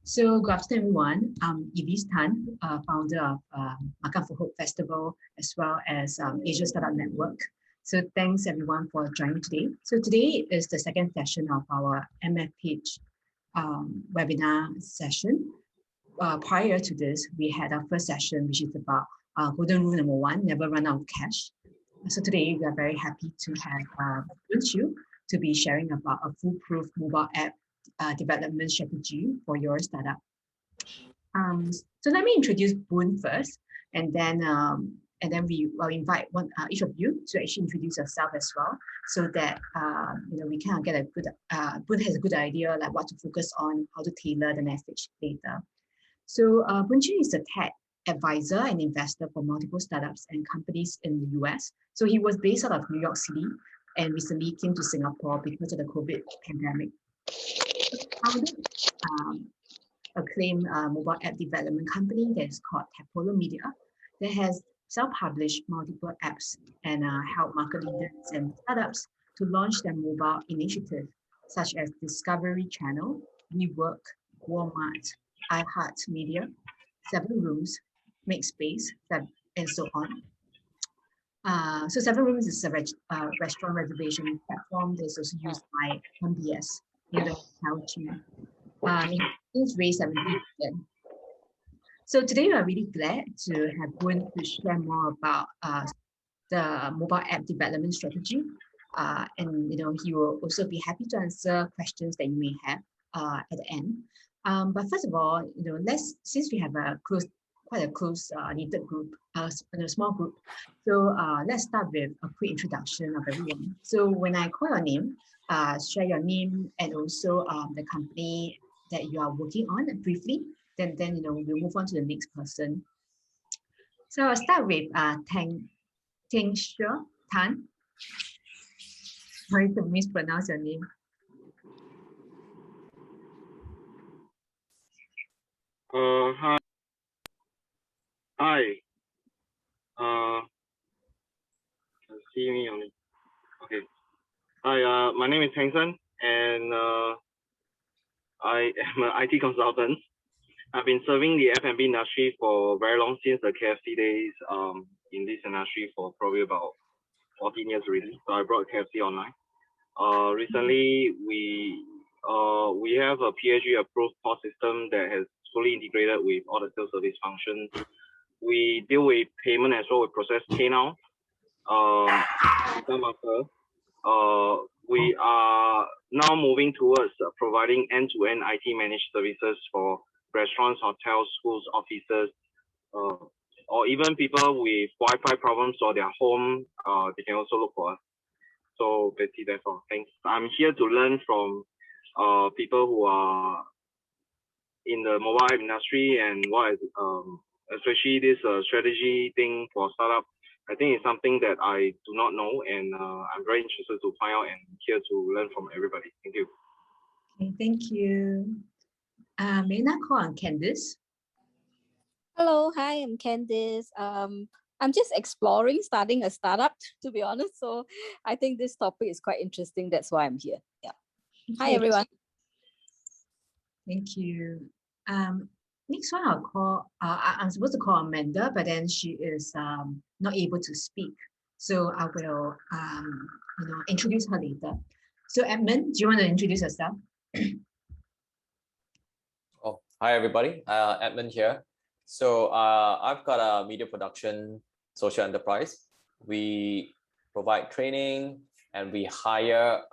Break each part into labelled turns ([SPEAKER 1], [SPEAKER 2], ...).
[SPEAKER 1] So good afternoon, everyone. I'm Elise Tan, founder of Makan for Hope Festival, as well as Asia Startup Network. So thanks everyone for joining today. So today is the second session of our MFH webinar session. Prior to this, we had our first session, which is about golden rule number 1, never run out of cash. So today we are very happy to have Boon Chew to be sharing about a foolproof mobile app development strategy for your startup. So let me introduce Boon first, and then we will invite each of you to actually introduce yourself as well, so that we kind of get a good Boon has a good idea like what to focus on, how to tailor the message later. So Boon Chew is a tech advisor and investor for multiple startups and companies in the US. So he was based out of New York City and recently came to Singapore because of the COVID pandemic. Founded acclaimed mobile app development company that is called Tappollo Media that has self-published multiple apps and helped market leaders and startups to launch their mobile initiatives such as Discovery Channel, WeWork, Walmart, iHeart Media, 7 Rooms, Make Space, and so on. So 7 Rooms is a restaurant reservation platform that is also used by MBS, the hotel chain. It's raised 70 million. So today we are really glad to have Boon to share more about the mobile app development strategy, and he will also be happy to answer questions that you may have at the end. But first of all, since we have quite a close knitted group, a small group. So let's start with a quick introduction of everyone. So when I call your name, share your name and also the company that you are working on briefly. Then we'll move on to the next person. So I'll start with Tan. Sorry to mispronounce your name.
[SPEAKER 2] Hi. See me only. Okay. Hi. My name is Tang Sun, and I am an IT consultant. I've been serving the F&B industry for very long, since the KFC days. In this industry for probably about 14 years already. So I brought KFC online. Recently, we have a PHG approved POS system that has fully integrated with all the sales service functions. We deal with payment as well. We process pay now. We are now moving towards providing end-to-end IT managed services for restaurants, hotels, schools, offices, or even people with Wi-Fi problems or their home. They can also look for us. So basically, that's all. Thanks. I'm here to learn from people who are in the mobile industry, and what is especially this strategy thing for startup. I think it's something that I do not know, and I'm very interested to find out and here to learn from everybody. Thank you.
[SPEAKER 1] Okay, thank you. May I call on Candice?
[SPEAKER 3] Hello, hi, I'm Candice. I'm just exploring starting a startup, to be honest. So I think this topic is quite interesting. That's why I'm here. Yeah. Okay. Hi, everyone.
[SPEAKER 1] Thank you. Next one I'll call, I'm supposed to call Amanda, but then she is not able to speak. So I will introduce her later. So Edmund, do you want to introduce yourself?
[SPEAKER 4] Oh, hi everybody, Edmund here. So I've got a media production social enterprise. We provide training and we hire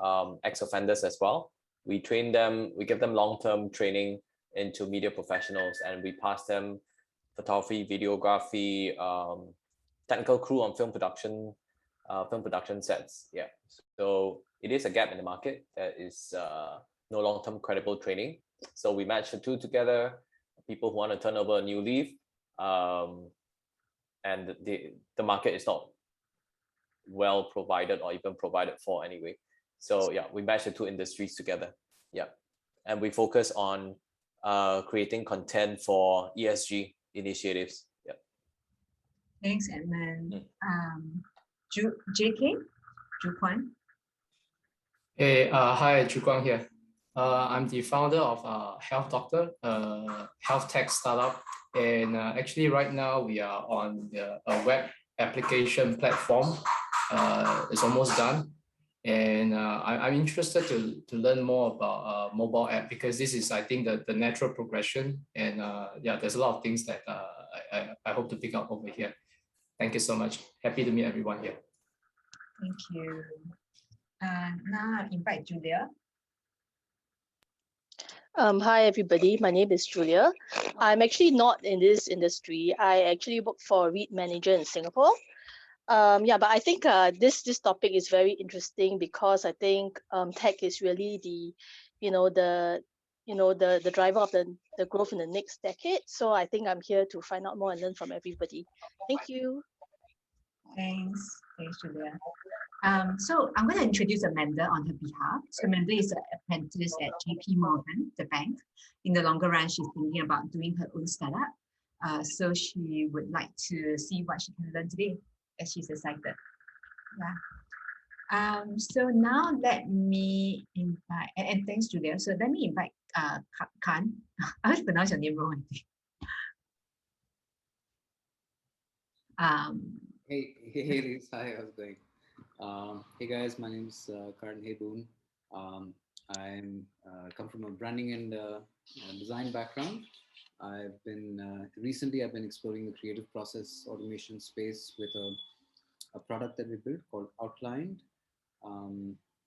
[SPEAKER 4] ex-offenders as well. We train them, we give them long-term training into media professionals, and we pass them photography, videography, technical crew on film production sets. Yeah, so it is a gap in the market. There is no long-term credible training. So we match the two together, people who want to turn over a new leaf, and the market is not well provided or even provided for anyway. So yeah, we match the two industries together. Yeah, and we focus on creating content for ESG initiatives. Yeah.
[SPEAKER 1] Thanks, Edmund. JK, Ju Kwan.
[SPEAKER 5] Hey, hi, Ju Guang here. I'm the founder of Health Doctor, health tech startup. And actually right now we are on a web application platform. It's almost done. And I'm interested to learn more about mobile app, because this is, I think, the natural progression. And yeah, there's a lot of things that I hope to pick up over here. Thank you so much. Happy to meet everyone here.
[SPEAKER 1] Thank you. Now I invite Julia.
[SPEAKER 6] Hi, everybody. My name is Julia. I'm actually not in this industry. I actually work for a REIT manager in Singapore. Yeah, but I think this topic is very interesting, because I think tech is really the driver of the growth in the next decade. So I think I'm here to find out more and learn from everybody. Thank you.
[SPEAKER 1] Thanks, Julia. So I'm going to introduce Amanda on her behalf. So Amanda is an apprentice at JP Morgan, the bank. In the longer run, she's thinking about doing her own startup. So she would like to see what she can learn today, as she's excited. Yeah. So now let me invite, and thanks, Julia. So let me invite Khan. I always pronounce your name wrong, I think.
[SPEAKER 7] Hey, Liz. Hi, how's it going? Hey guys, my name is Karan. Hey Boon. I'm come from a branding and design background. I've been recently exploring the creative process automation space with a product that we built called Outlined.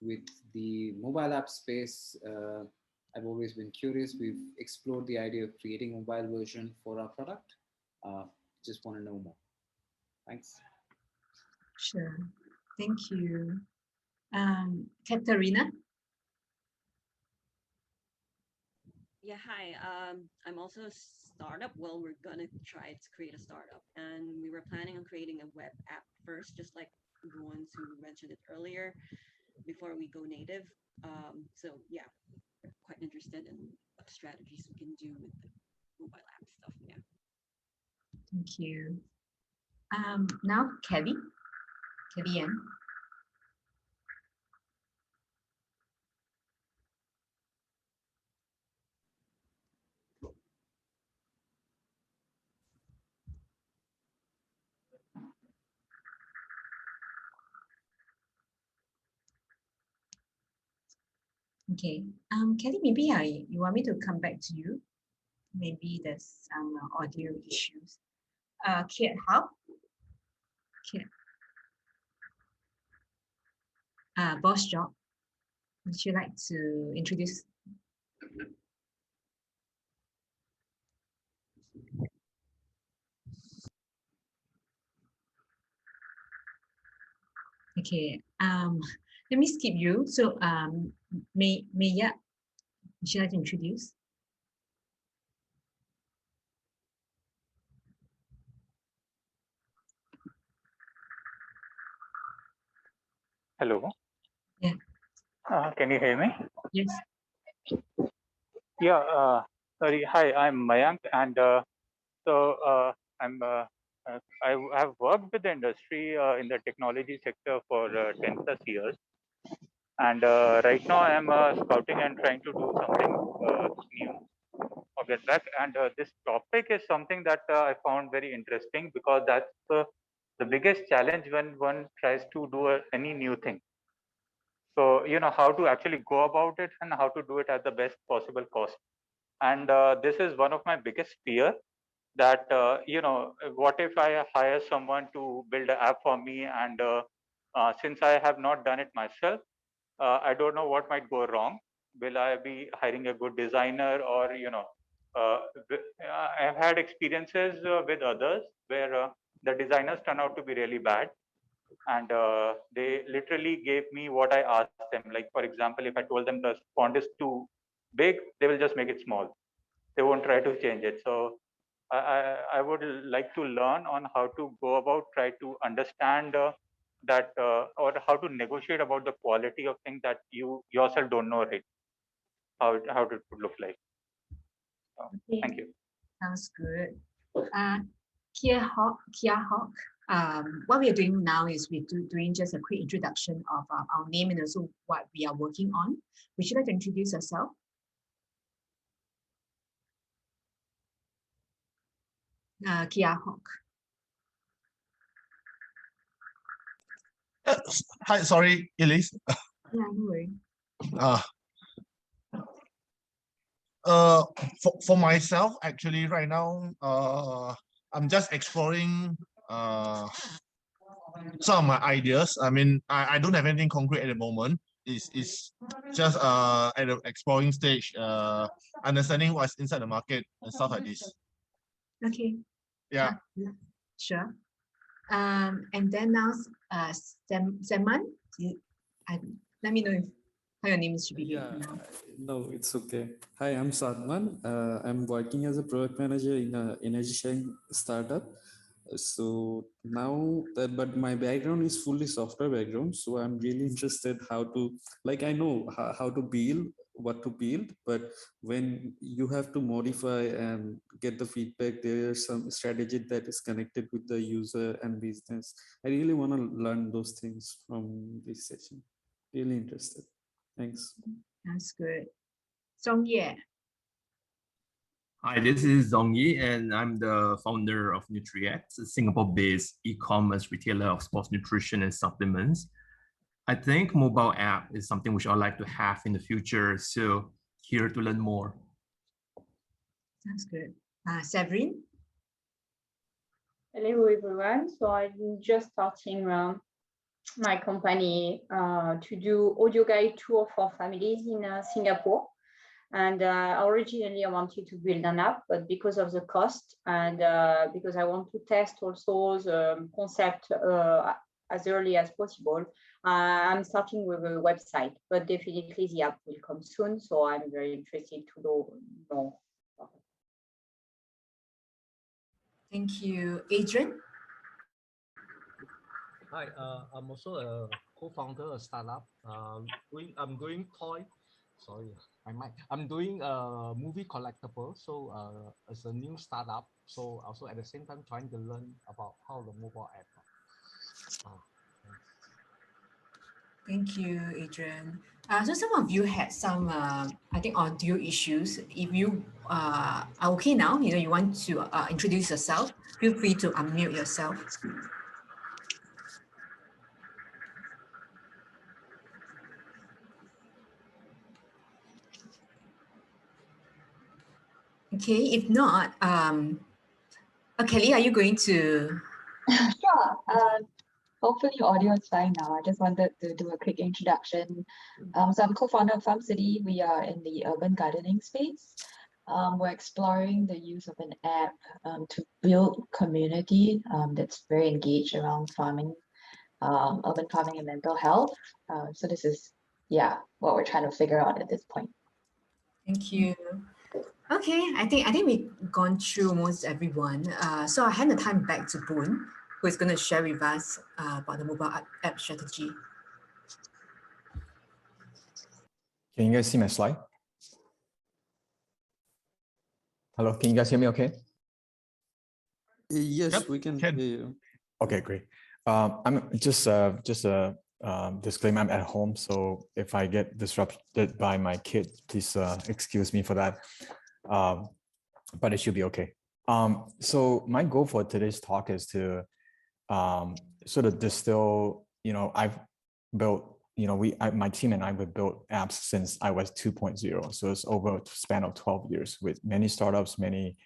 [SPEAKER 7] With the mobile app space, I've always been curious. We've explored the idea of creating a mobile version for our product. Just want to know more. Thanks.
[SPEAKER 1] Sure. Thank you. Katarina?
[SPEAKER 8] Yeah, hi. I'm also a startup. Well, we're gonna try to create a startup, and we were planning on creating a web app first, just like the ones who mentioned it earlier, before we go native. So yeah, we're quite interested in what strategies we can do with the mobile app stuff. Yeah.
[SPEAKER 1] Thank you. Now Kelly Ann. Okay, Kelly, maybe you want me to come back to you? Maybe there's some audio issues. Kiet, how? Kiet. Boss Job, would you like to introduce? Okay, let me skip you. So Maya, would you like to introduce?
[SPEAKER 9] Hello.
[SPEAKER 1] Yeah.
[SPEAKER 9] Can you hear me?
[SPEAKER 1] Yes.
[SPEAKER 9] Yeah. Sorry. Hi, I'm Mayank, and I have worked with the industry in the technology sector for 10 plus years, and right now I'm scouting and trying to do something new or get back. And this topic is something that I found very interesting, because that's the biggest challenge when one tries to do any new thing. So, how to actually go about it and how to do it at the best possible cost. And this is one of my biggest fear, that, what if I hire someone to build an app for me, and since I have not done it myself, I don't know what might go wrong. Will I be hiring a good designer, or, I've had experiences with others where the designers turn out to be really bad. And they literally gave me what I asked them. Like, for example, if I told them the font is too big, they will just make it small. They won't try to change it. So I would like to learn on how to go about, try to understand that, or how to negotiate about the quality of things that you yourself don't know, right? How it would look like. So,
[SPEAKER 1] Okay.
[SPEAKER 9] thank you.
[SPEAKER 1] Sounds good. Kia Hawk. What we are doing now is we're doing just a quick introduction of our name and also what we are working on. Would you like to introduce yourself? Kia Hawk.
[SPEAKER 10] Hi, sorry, Elise.
[SPEAKER 1] Yeah, no worry.
[SPEAKER 10] For myself, actually, right now, I'm just exploring some of my ideas. I mean, I don't have anything concrete at the moment. It's just at the exploring stage, understanding what's inside the market and stuff like this.
[SPEAKER 1] Okay.
[SPEAKER 10] Yeah.
[SPEAKER 1] Sure. And then now, Seman, let me know if how your name should be.
[SPEAKER 11] Yeah, no, it's okay. Hi, I'm Sadman. I'm working as a product manager in an energy sharing startup. So now that, but my background is fully software background. So I'm really interested how to, like, I know how to build, what to build, but when you have to modify and get the feedback, there's some strategy that is connected with the user and business. I really want to learn those things from this session. Really interested. Thanks.
[SPEAKER 1] That's good. Song Ye.
[SPEAKER 12] Hi, this is Zong Yi, and I'm the founder of NutriX, a Singapore-based e-commerce retailer of sports nutrition and supplements. I think mobile app is something which I'd like to have in the future, so here to learn more.
[SPEAKER 1] That's good. Severin?
[SPEAKER 13] Hello, everyone. So I'm just starting my company to do audio guide tour for families in Singapore. And originally I wanted to build an app, but because of the cost and because I want to test also the concept as early as possible, I'm starting with a website, but definitely the app will come soon. So I'm very interested to know more.
[SPEAKER 1] Thank you. Adrian?
[SPEAKER 14] Hi, I'm also a co-founder of a startup. I'm doing I'm doing a movie collectible. So as a new startup, so also at the same time trying to learn about how the mobile app.
[SPEAKER 1] Thank you, Adrian. So some of you had some, I think, audio issues. If you are okay now, you want to introduce yourself, feel free to unmute yourself. Okay, if not, Kelly, are you going to?
[SPEAKER 15] Sure. Hopefully audio is fine now. I just wanted to do a quick introduction. So I'm co-founder of Farm City. We are in the urban gardening space. We're exploring the use of an app to build community that's very engaged around farming, urban farming and mental health. So this is, what we're trying to figure out at this point.
[SPEAKER 1] Thank you. Okay, I think we've gone through almost everyone. So I'll hand the time back to Boon, who is going to share with us about the mobile app strategy.
[SPEAKER 16] Can you guys see my slide? Hello, can you guys hear me okay?
[SPEAKER 11] Yes, we can hear you.
[SPEAKER 16] Okay, great. I'm just a disclaimer, I'm at home, so if I get disrupted by my kid, please excuse me for that. But it should be okay. So my goal for today's talk is to sort of distill, I've built, my team and I have built apps since I was 2.0. So it's over a span of 12 years with many startups, many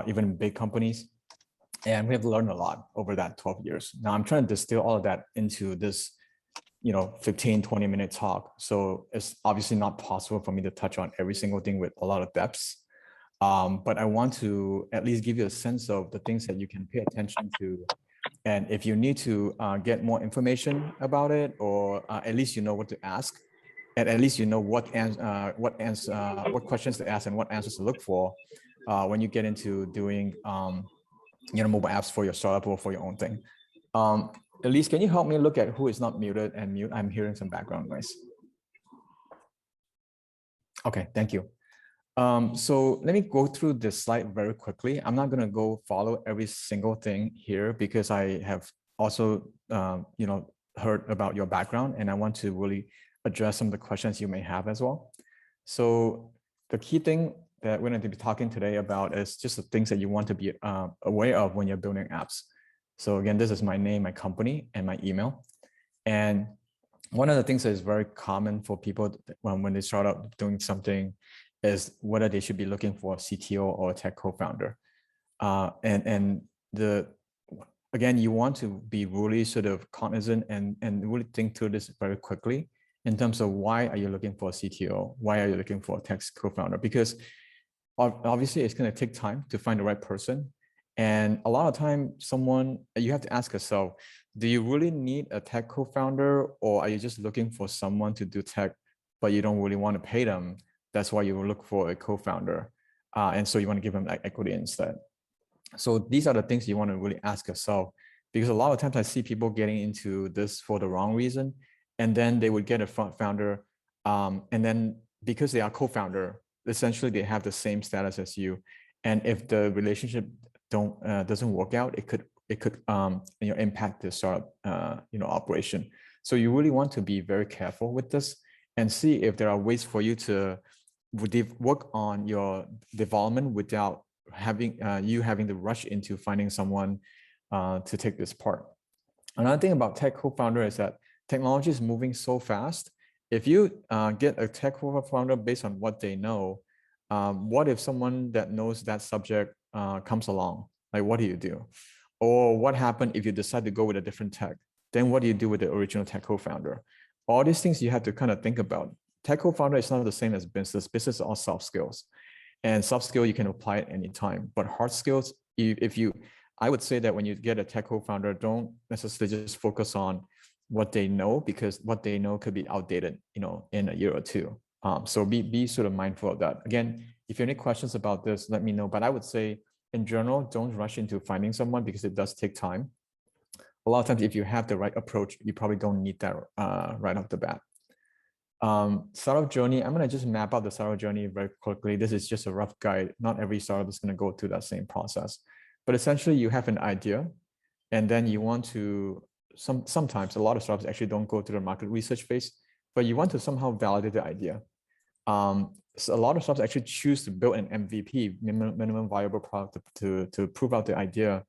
[SPEAKER 16] even big companies. And we have learned a lot over that 12 years. Now I'm trying to distill all of that into this 15-20 minute talk. So it's obviously not possible for me to touch on every single thing with a lot of depths. But I want to at least give you a sense of the things that you can pay attention to. And if you need to get more information about it, or at least you know what to ask, and at least you know what questions to ask and what answers to look for when you get into doing mobile apps for your startup or for your own thing. Elise, can you help me look at who is not muted and mute? I'm hearing some background noise. Okay, thank you. So let me go through this slide very quickly. I'm not going to go follow every single thing here because I have also, heard about your background, and I want to really address some of the questions you may have as well. So the key thing that we're going to be talking today about is just the things that you want to be aware of when you're building apps. So again, this is my name, my company, and my email. And one of the things that is very common for people when they start out doing something is whether they should be looking for a CTO or a tech co-founder. Again, you want to be really sort of cognizant and really think through this very quickly in terms of why are you looking for a CTO? Why are you looking for a tech co-founder? Because obviously it's going to take time to find the right person. And a lot of time you have to ask yourself, do you really need a tech co-founder, or are you just looking for someone to do tech, but you don't really want to pay them? That's why you will look for a co-founder. And so you want to give them equity instead. So these are the things you want to really ask yourself, because a lot of times I see people getting into this for the wrong reason, and then they would get a founder, and then because they are co-founder, essentially they have the same status as you. And if the relationship doesn't work out, it could impact the startup operation. So you really want to be very careful with this and see if there are ways for you to work on your development without having having to rush into finding someone to take this part. Another thing about tech co-founder is that technology is moving so fast. If you get a tech co-founder based on what they know, what if someone that knows that subject comes along? Like, what do you do? Or what happened if you decide to go with a different tech? Then what do you do with the original tech co-founder? All these things you have to kind of think about. Tech co-founder is not the same as business. Business is all soft skills. And soft skill, you can apply it anytime. But hard skills, I would say that when you get a tech co-founder, don't necessarily just focus on what they know, because what they know could be outdated, in a year or two. So be sort of mindful of that. Again, if you have any questions about this, let me know. But I would say, in general, don't rush into finding someone because it does take time. A lot of times, if you have the right approach, you probably don't need that right off the bat. Startup journey, I'm going to just map out the startup journey very quickly. This is just a rough guide. Not every startup is going to go through that same process. But essentially, you have an idea, and then you want to, sometimes a lot of startups actually don't go to the market research phase, but you want to somehow validate the idea. So a lot of startups actually choose to build an MVP, minimum viable product, to prove out the idea.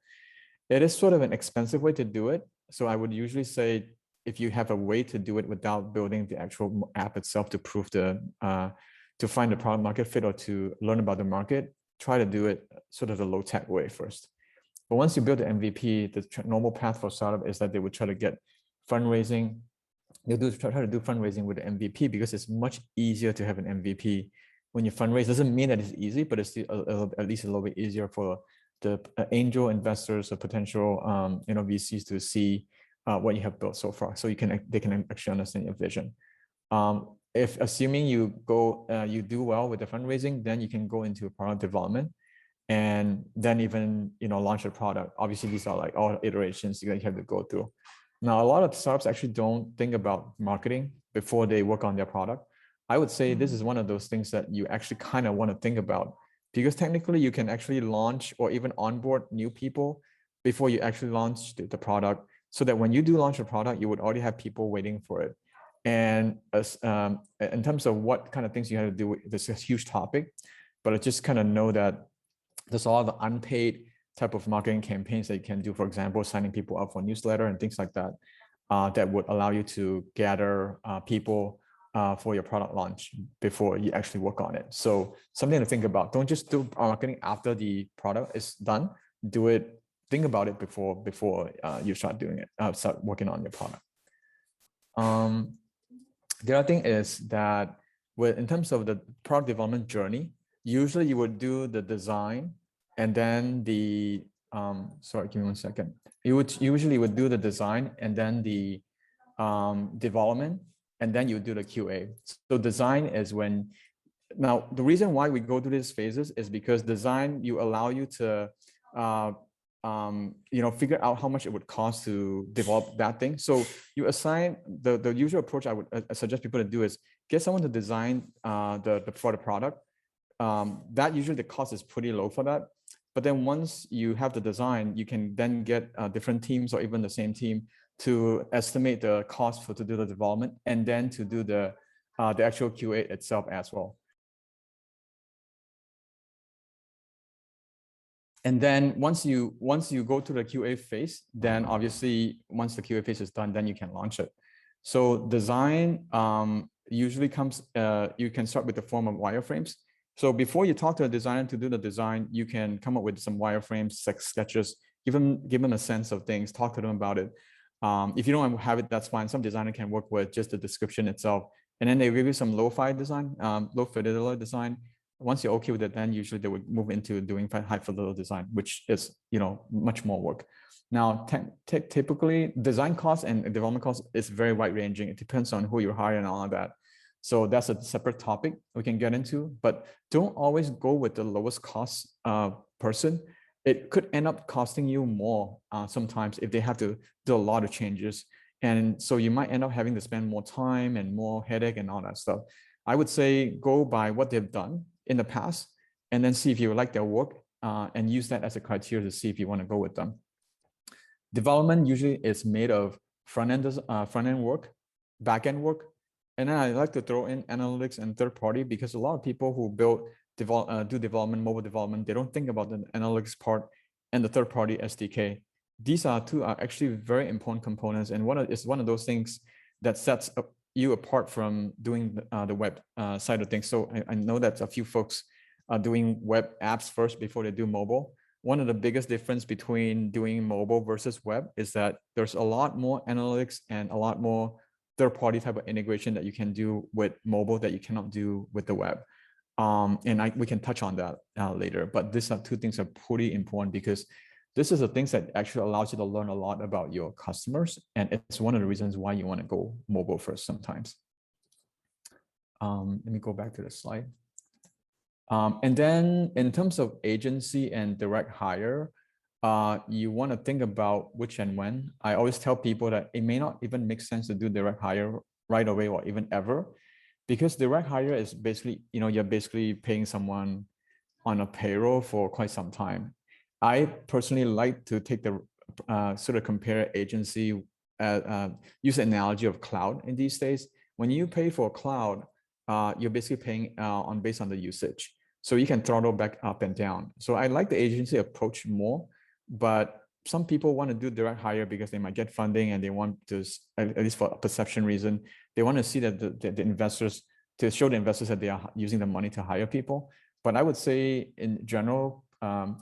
[SPEAKER 16] It is sort of an expensive way to do it. So I would usually say, if you have a way to do it without building the actual app itself to prove to find the product market fit or to learn about the market, try to do it sort of the low tech way first. But once you build the MVP, the normal path for startup is that they would try to get fundraising. They try to do fundraising with the MVP, because it's much easier to have an MVP when you fundraise. Doesn't mean that it's easy, but it's at least a little bit easier for the angel investors or potential VCs to see what you have built so far, so they can actually understand your vision. If assuming you do well with the fundraising, then you can go into product development, and then even launch a product. Obviously, these are like all iterations that you have to go through. Now, a lot of startups actually don't think about marketing before they work on their product. I would say this is one of those things that you actually kind of want to think about, because technically you can actually launch or even onboard new people before you actually launch the product, so that when you do launch a product, you would already have people waiting for it. And in terms of what kind of things you have to do, this is a huge topic, but I just kind of know that there's a lot of unpaid type of marketing campaigns that you can do. For example, signing people up for newsletter and things like that, that would allow you to gather people for your product launch before you actually work on it. So something to think about. Don't just do marketing after the product is done. Do it. Think about it before you start doing it. Start working on your product. The other thing is that in terms of the product development journey, usually you would do the design, and then the sorry, give me 1 second. You would usually do the design, and then the development, and then you do the QA. So design is when, now the reason why we go through these phases is because design allow you to figure out how much it would cost to develop that thing. So you assign the usual approach I would suggest people to do is get someone to design for the product, that usually the cost is pretty low for that. But then once you have the design, you can then get different teams or even the same team to estimate the cost to do the development and then to do the actual QA itself as well. And then once you go to the QA phase, then obviously once the QA phase is done, then you can launch it. So design usually comes, you can start with the form of wireframes. So before you talk to a designer to do the design, you can come up with some wireframes, sketches, give them a sense of things, talk to them about it. If you don't have it, that's fine. Some designer can work with just the description itself. And then they give you some low-fi design, low fidelity design. Once you're okay with it, then usually they would move into doing high fidelity design, which is, much more work. Now, typically design costs and development costs is very wide ranging. It depends on who you're hiring and all of that. So that's a separate topic we can get into, but don't always go with the lowest cost person. It could end up costing you more sometimes if they have to do a lot of changes. And so you might end up having to spend more time and more headache and all that stuff. I would say go by what they've done in the past and then see if you like their work and use that as a criteria to see if you want to go with them. Development usually is made of front-end work, back-end work, and then I like to throw in analytics and third-party because a lot of people who do development, mobile development, they don't think about the analytics part and the third-party SDK. These two are actually very important components, and it's one of those things that sets you apart from doing the web side of things. So I know that a few folks are doing web apps first before they do mobile. One of the biggest difference between doing mobile versus web is that there's a lot more analytics and a lot more third-party type of integration that you can do with mobile that you cannot do with the web. And we can touch on that later, but these two things are pretty important because this is the things that actually allows you to learn a lot about your customers. And it's one of the reasons why you want to go mobile first sometimes. Let me go back to the slide. And then in terms of agency and direct hire, you want to think about which and when. I always tell people that it may not even make sense to do direct hire right away or even ever, because direct hire is basically, you're basically paying someone on a payroll for quite some time. I personally like to take the sort of compare agency, use the analogy of cloud in these days. When you pay for a cloud, you're basically paying based on the usage. So you can throttle back up and down. So I like the agency approach more, but some people want to do direct hire because they might get funding and they want to, at least for a perception reason, they want to see that the investors, to show the investors that they are using the money to hire people. But I would say in general,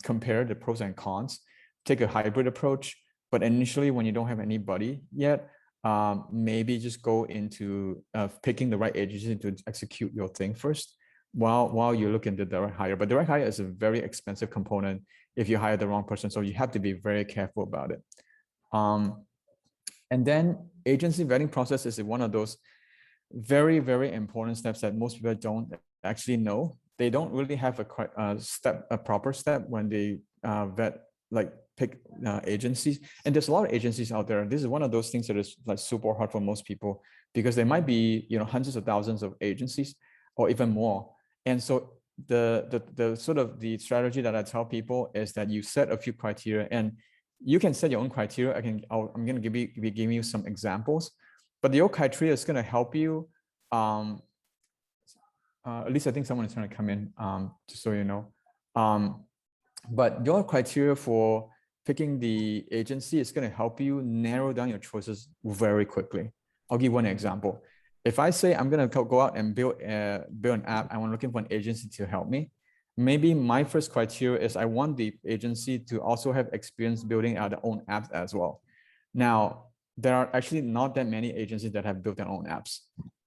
[SPEAKER 16] compare the pros and cons, take a hybrid approach. But initially, when you don't have anybody yet, maybe just go into picking the right agency to execute your thing first while you look into direct hire. But direct hire is a very expensive component if you hire the wrong person. So you have to be very careful about it. And then agency vetting process is one of those very, very important steps that most people don't actually know. They don't really have a proper step when they pick agencies. And there's a lot of agencies out there. This is one of those things that is like super hard for most people because there might be hundreds of thousands of agencies or even more. And so the sort of the strategy that I tell people is that you set a few criteria, and you can set your own criteria. I'm going to be giving you some examples, but your criteria is going to help you. At least I think someone is trying to come in, just so you know. But your criteria for picking the agency is going to help you narrow down your choices very quickly. I'll give one example. If I say I'm going to go out and build an app, I'm looking for an agency to help me. Maybe my first criteria is I want the agency to also have experience building their own apps as well. Now, there are actually not that many agencies that have built their own apps.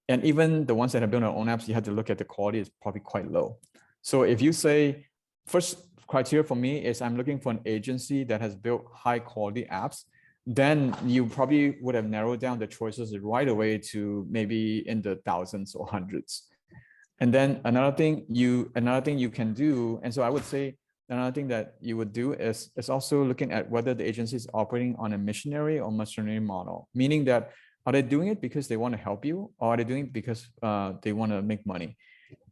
[SPEAKER 16] And even the ones that have built their own apps, you have to look at the quality is probably quite low. So if you say, first criteria for me is I'm looking for an agency that has built high quality apps, then you probably would have narrowed down the choices right away to maybe in the thousands or hundreds. And then another thing you can do, and so I would say another thing that you would do is also looking at whether the agency is operating on a missionary or mercenary model, meaning that are they doing it because they want to help you, or are they doing it because they want to make money?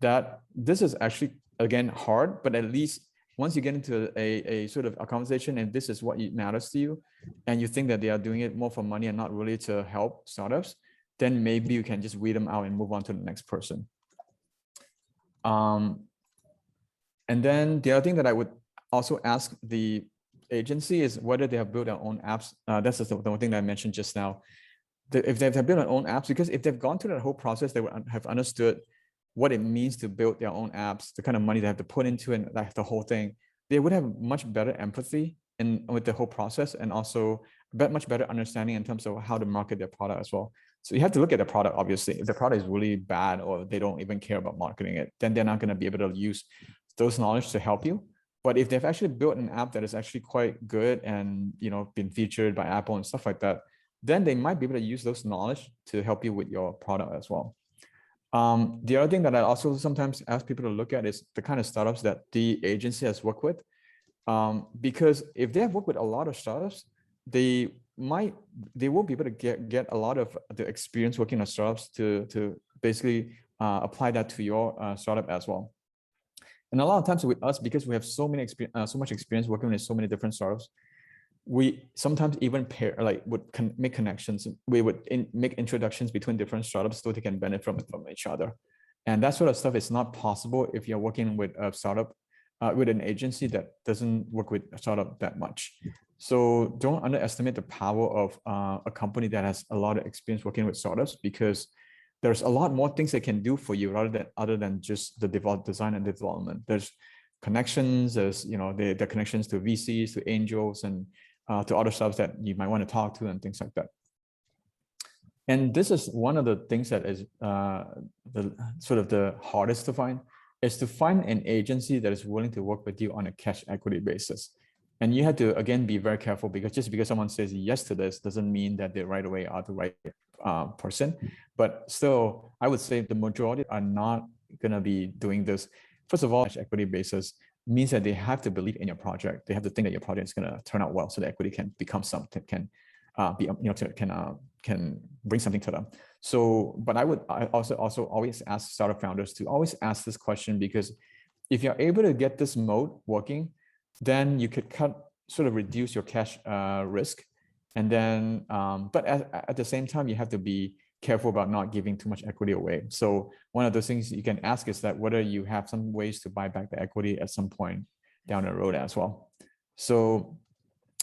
[SPEAKER 16] That this is actually again, hard, but at least once you get into a sort of a conversation and this is what matters to you, and you think that they are doing it more for money and not really to help startups, then maybe you can just weed them out and move on to the next person. And then the other thing that I would also ask the agency is whether they have built their own apps. That's the one thing that I mentioned just now. If they've built their own apps, because if they've gone through that whole process, they would have understood what it means to build their own apps, the kind of money they have to put into it, like the whole thing. They would have much better empathy with the whole process, and also much better understanding in terms of how to market their product as well. So you have to look at the product, obviously. If the product is really bad or they don't even care about marketing it, then they're not going to be able to use those knowledge to help you. But if they've actually built an app that is actually quite good and been featured by Apple and stuff like that, then they might be able to use those knowledge to help you with your product as well. The other thing that I also sometimes ask people to look at is the kind of startups that the agency has worked with. Because if they have worked with a lot of startups, they will be able to get a lot of the experience working on startups to basically apply that to your startup as well. And a lot of times with us, because we have so much experience working with so many different startups, we sometimes even make connections. We would make introductions between different startups so they can benefit from each other. And that sort of stuff is not possible if you're working with a startup, with an agency that doesn't work with a startup that much. So don't underestimate the power of a company that has a lot of experience working with startups, because there's a lot more things they can do for you other than just the design and development. There's connections, there's the connections to VCs, to angels, and to other stuff that you might want to talk to and things like that. And this is one of the things that is the hardest to find, is to find an agency that is willing to work with you on a cash equity basis. And you have to, again, be very careful, because just because someone says yes to this doesn't mean that they right away are the right person. But still, I would say the majority are not going to be doing this. First of all, cash equity basis means that they have to believe in your project. They have to think that your project is going to turn out well, so the equity can become something, can bring something to them. So, but I also always ask startup founders to always ask this question, because if you're able to get this mode working, then you could reduce your cash risk. And then, but at the same time, you have to be careful about not giving too much equity away. So one of those things you can ask is that whether you have some ways to buy back the equity at some point down the road as well. So,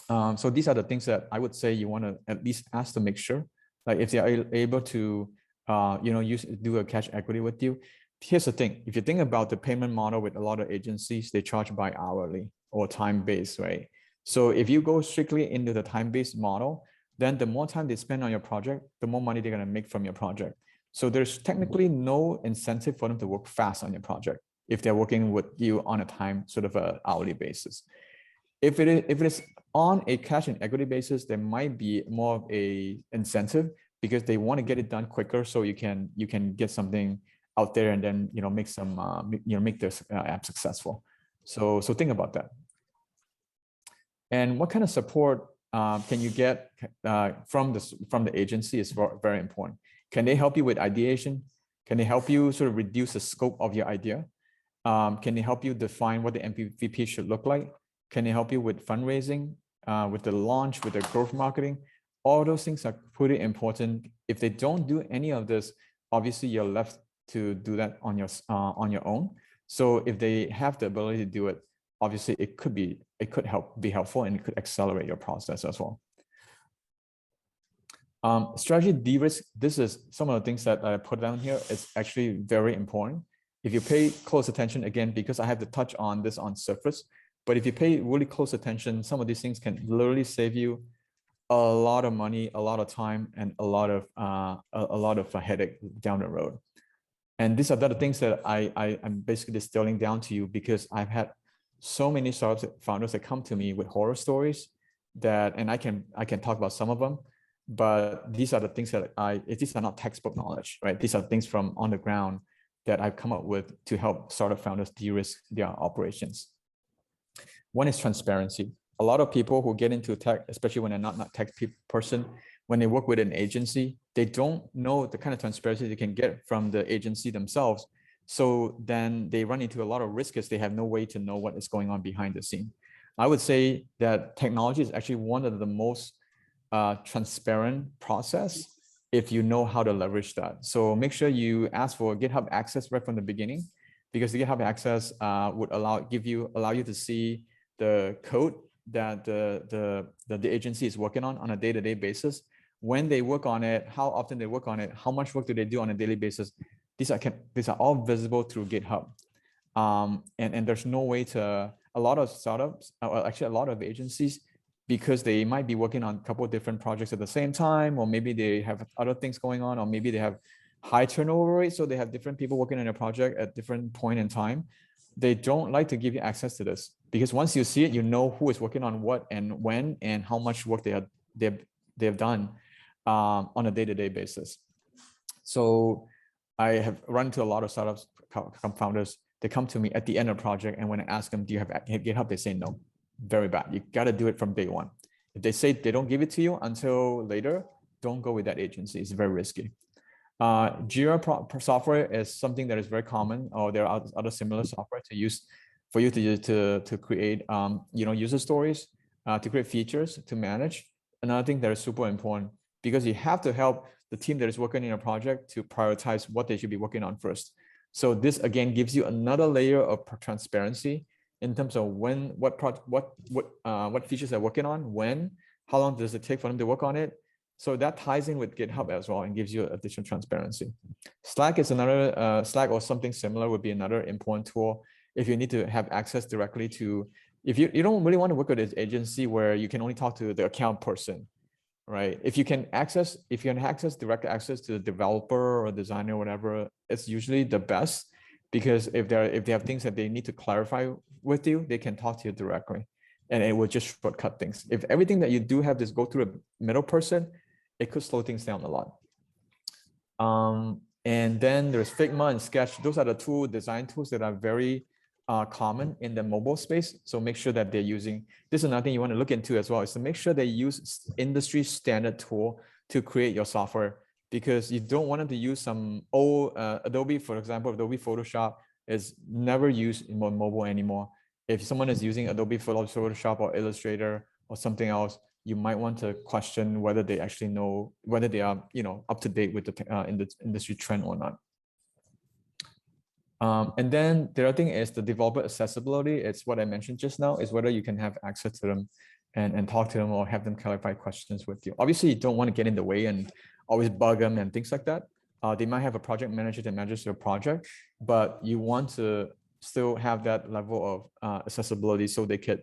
[SPEAKER 16] so these are the things that I would say you want to at least ask to make sure, like if they are able to, do a cash equity with you. Here's the thing: if you think about the payment model with a lot of agencies, they charge by hourly or time-based, right? So if you go strictly into the time-based model, then the more time they spend on your project, the more money they're going to make from your project. So there's technically no incentive for them to work fast on your project if they're working with you on a time hourly basis. If it is on a cash and equity basis, there might be more of a incentive, because they want to get it done quicker, so you can get something out there and then make some make this app successful. So think about that. And what kind of support can you get from the agency is very important. Can they help you with ideation? Can they help you reduce the scope of your idea? Can they help you define what the MVP should look like? Can they help you with fundraising, with the launch, with the growth marketing? All those things are pretty important. If they don't do any of this, obviously you're left to do that on your own. So if they have the ability to do it, obviously it could be helpful, and it could accelerate your process as well. Strategy de-risk. This is some of the things that I put down here. It's actually very important. If you pay close attention, again, because I have to touch on this on surface, but if you pay really close attention, some of these things can literally save you a lot of money, a lot of time, and a lot of headache down the road. And these are the things that I'm basically distilling down to you, because I've had so many startup founders that come to me with horror stories and I can talk about some of them, but these are the things that these are not textbook knowledge, right? These are things from on the ground that I've come up with to help startup founders de-risk their operations. One is transparency. A lot of people who get into tech, especially when they're not a tech person, when they work with an agency, they don't know the kind of transparency they can get from the agency themselves, So then they run into a lot of risk because they have no way to know what is going on behind the scene. I would say that technology is actually one of the most transparent process if you know how to leverage that. So make sure you ask for GitHub access right from the beginning, because the GitHub access would allow you to see the code that the agency is working on a day-to-day basis, when they work on it, how often they work on it, how much work do they do on a daily basis. These are all visible through GitHub. And there's no way to, a lot of startups, actually a lot of agencies, because they might be working on a couple of different projects at the same time, or maybe they have other things going on, or maybe they have high turnover rate, so they have different people working on a project at different point in time. They don't like to give you access to this, because once you see it, you know who is working on what and when and how much work they've done on a day-to-day basis. So I have run into a lot of startups founders. They come to me at the end of the project, and when I ask them, do you have GitHub? They say no. Very bad. You got to do it from day one. If they say they don't give it to you until later, don't go with that agency. It's very risky. Jira software is something that is very common, or there are other similar software to use for you to create user stories, to create features, to manage. Another thing that is super important, because you have to help the team that is working in a project to prioritize what they should be working on first. So this again gives you another layer of transparency in terms of what features they're working on, when, how long does it take for them to work on it. So that ties in with GitHub as well and gives you additional transparency. Slack is another, Slack or something similar would be another important tool if you need to have access directly to, if you don't really want to work with an agency where you can only talk to the account person, right? If you can access direct access to the developer or designer or whatever, it's usually the best, because if they have things that they need to clarify with you, they can talk to you directly, and it will just shortcut things. If everything that you do have this go through a middle person, it could slow things down a lot. And then there's Figma and Sketch. Those are the two design tools that are very common in the mobile space. So make sure that they're using, this is another thing you want to look into as well, is to make sure they use industry standard tool to create your software, because you don't want them to use some old Adobe, for example. Adobe Photoshop is never used in mobile anymore. If someone is using Adobe Photoshop or Illustrator or something else, you might want to question whether they actually know, whether they are up to date with the industry trend or not. And then the other thing is the developer accessibility. It's what I mentioned just now, is whether you can have access to them and talk to them, or have them clarify questions with you. Obviously, you don't want to get in the way and always bug them and things like that. They might have a project manager that manages your project, but you want to still have that level of accessibility, so they could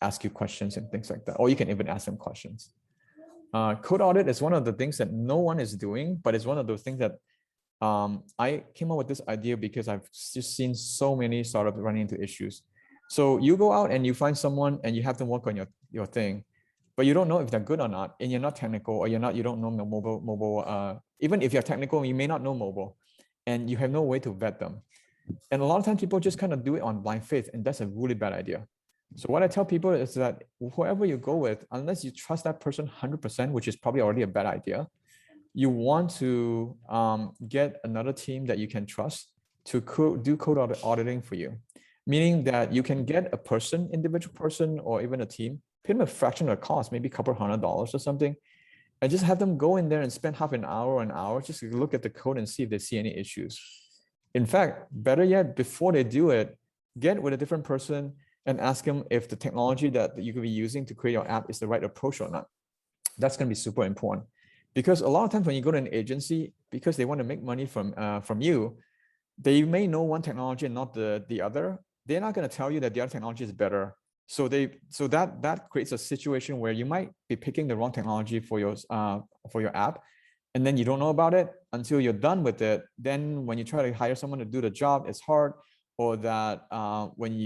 [SPEAKER 16] ask you questions and things like that, or you can even ask them questions. Code audit is one of the things that no one is doing, but it's one of those things that I came up with this idea because I've just seen so many startups running into issues. So you go out and you find someone and you have them work on your thing, but you don't know if they're good or not, and you're not technical, or you don't know mobile. Even if you're technical, you may not know mobile, and you have no way to vet them. And a lot of times people just kind of do it on blind faith, and that's a really bad idea. So what I tell people is that whoever you go with, unless you trust that person 100%, which is probably already a bad idea, you want to get another team that you can trust to do code auditing for you. Meaning that you can get a person, individual person, or even a team, pay them a fraction of the cost, maybe a couple $100 or something, and just have them go in there and spend half an hour or an hour just to look at the code and see if they see any issues. In fact, better yet, before they do it, get with a different person and ask them if the technology that you could be using to create your app is the right approach or not. That's going to be super important, because a lot of times when you go to an agency, because they want to make money from you, they may know one technology and not the other. They're not going to tell you that the other technology is better. So that creates a situation where you might be picking the wrong technology for your app, and then you don't know about it until you're done with it. Then when you try to hire someone to do the job, it's hard. Or that when